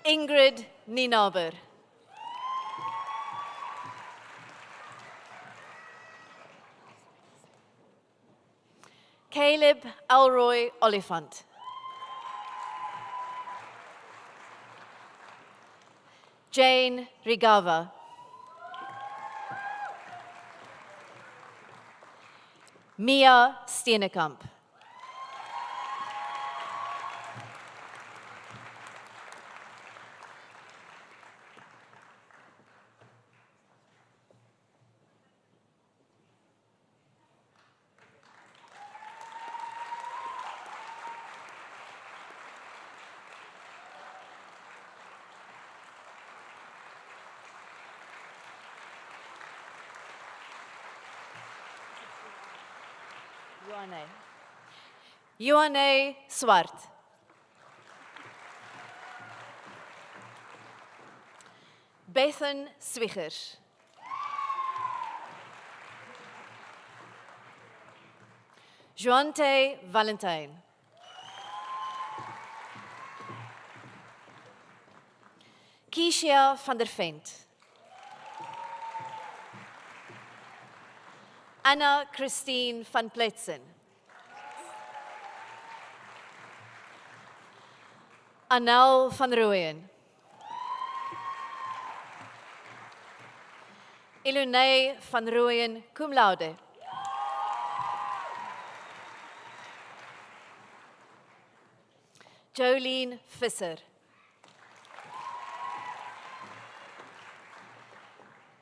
Ingrid Ninaber. Caleb Elroy Oliphant. Jane Rigava. Mia Steenekamp. Ioane Swart. Bethan Zwicher. Joante Valentine. Keisha van der Vent. Anna Christine van Pletsen. Anel van Rooyen. Ilunay van Rooyen, cum laude. Jolene Visser.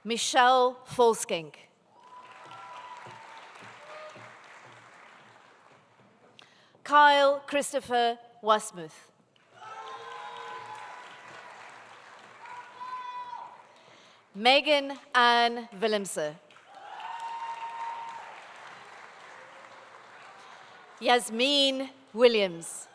Michelle Volskenk. Kyle Christopher Wasmuth. Megan Ann Willemse. Yasmin Williams.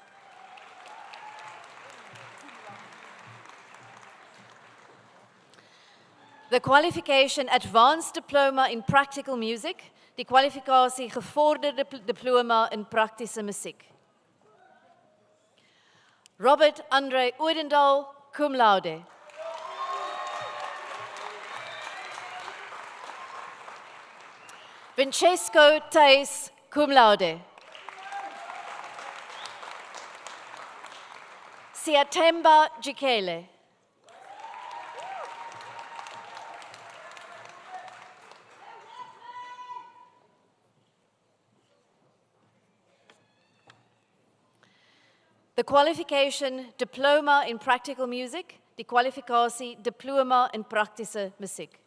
The qualification Advanced Diploma in Practical Music, die kwalifikasie Gevorderde Diploma in Praktische Musiek. Robert Andre Oudendal, cum laude. Francesco Thijs, cum laude. Siatemba Jikele. The qualification Diploma in Practical Music, die kwalifikasie Diploma in Praktische Musiek.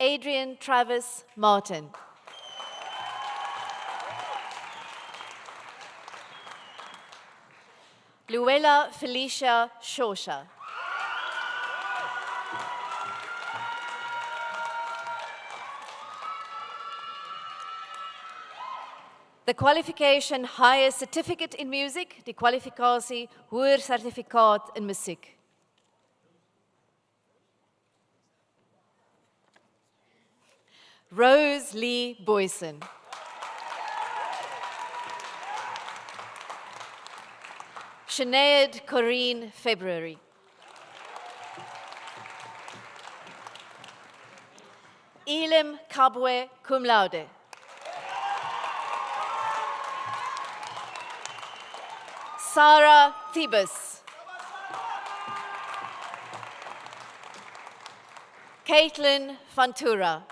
Adrian Travis Martin. Luella Felicia Shosha. The qualification Higher Certificate in Music, die kwalifikasie Hoër Sertifikaat in Musiek. Rose Lee Boyson. Sinead Corrine February. Elim Kabwe cum laude. Sarah Thebus. Caitlin Fantura.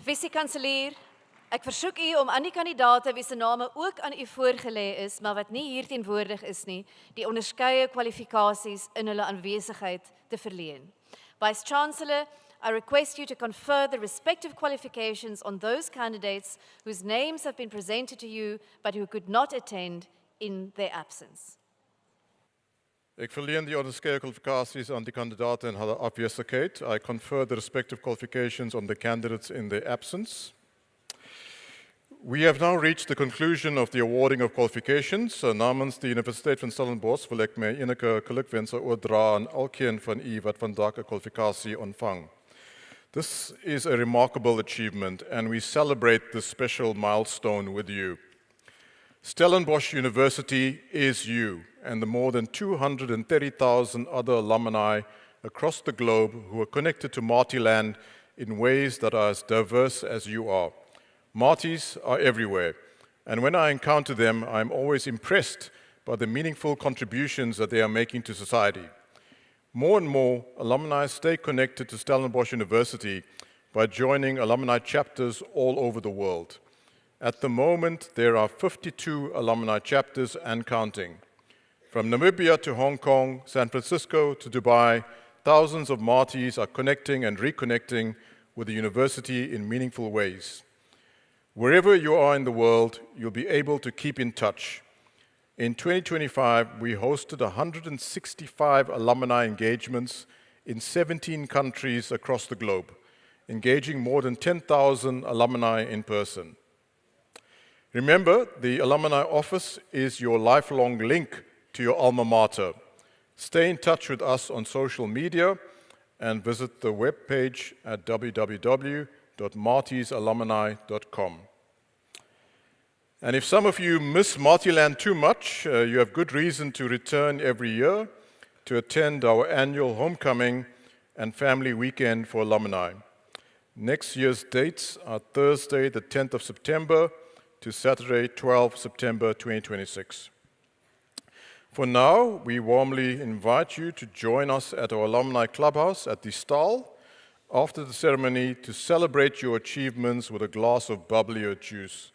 Visie-kanselier, ek versoek u om aan die kandidaate wie se name ook aan u voorgelê is, maar wat nie hier teenwoordig is nie, die onderskeie kwalifikasies in hulle aanwesigheid te verleen. Vice Chancellor, I request you to confer the respective qualifications on those candidates whose names have been presented to you but who could not attend in their absence. Ek verleen die onderskeie kwalifikasies aan die kandidaate in hulle afwesigheid. I confer the respective qualifications on the candidates in their absence. We have now reached the conclusion of the awarding of qualifications. Namens die Universiteit van Stellenbosch wil ek my enige gelukwense oordra aan elkeen van u wat vandag 'n kwalifikasie ontvang. This is a remarkable achievement and we celebrate this special milestone with you. Stellenbosch University is you and the more than 230,000 other alumni across the globe who are connected to Martiland in ways that are as diverse as you are. Martis are everywhere, and when I encounter them, I'm always impressed by the meaningful contributions that they are making to society. More and more, alumni stay connected to Stellenbosch University by joining alumni chapters all over the world. At the moment, there are 52 alumni chapters and counting. From Namibia to Hong Kong, San Francisco to Dubai, thousands of Martis are connecting and reconnecting with the university in meaningful ways. Wherever you are in the world, you'll be able to keep in touch. In 2025, we hosted 165 alumni engagements in 17 countries across the globe, engaging more than 10,000 alumni in person. Remember, the Alumni Office is your lifelong link to your alma mater. Stay in touch with us on social media and visit the webpage at www.martisalumni.com. And if some of you miss Martiland too much, you have good reason to return every year to attend our annual homecoming and family weekend for alumni. Next year's dates are Thursday, the 10th of September to Saturday, 12 September 2026. For now, we warmly invite you to join us at our alumni clubhouse at the Stal after the ceremony to celebrate your achievements with a glass of bubbly or juice.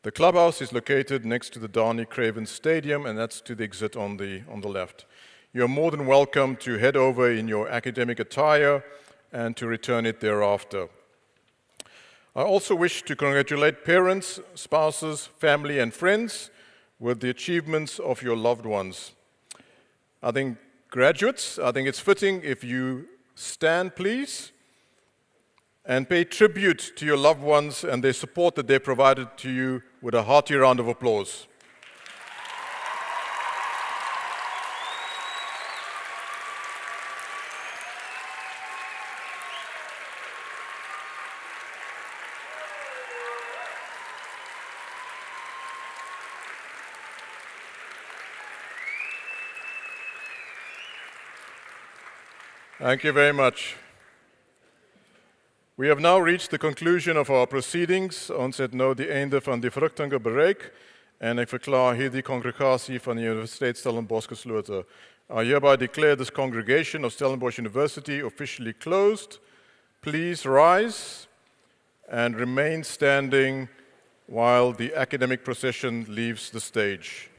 The clubhouse is located next to the Darnie Craven Stadium, and that's to the exit on the left. You're more than welcome to head over in your academic attire and to return it thereafter. I also wish to congratulate parents, spouses, family, and friends with the achievements of your loved ones. I think graduates, it's fitting if you stand, please, and pay tribute to your loved ones and their support that they provided to you with a hearty round of applause. Thank you very much. We have now reached the conclusion of our proceedings. Ons het nou die einde van die verrigtinge bereik en ek verklaar hierdie congregasie van die Universiteit Stellenbosch geslote. I hereby declare this congregation of Stellenbosch University officially closed. Please rise and remain standing while the academic procession leaves the stage.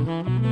Thank you.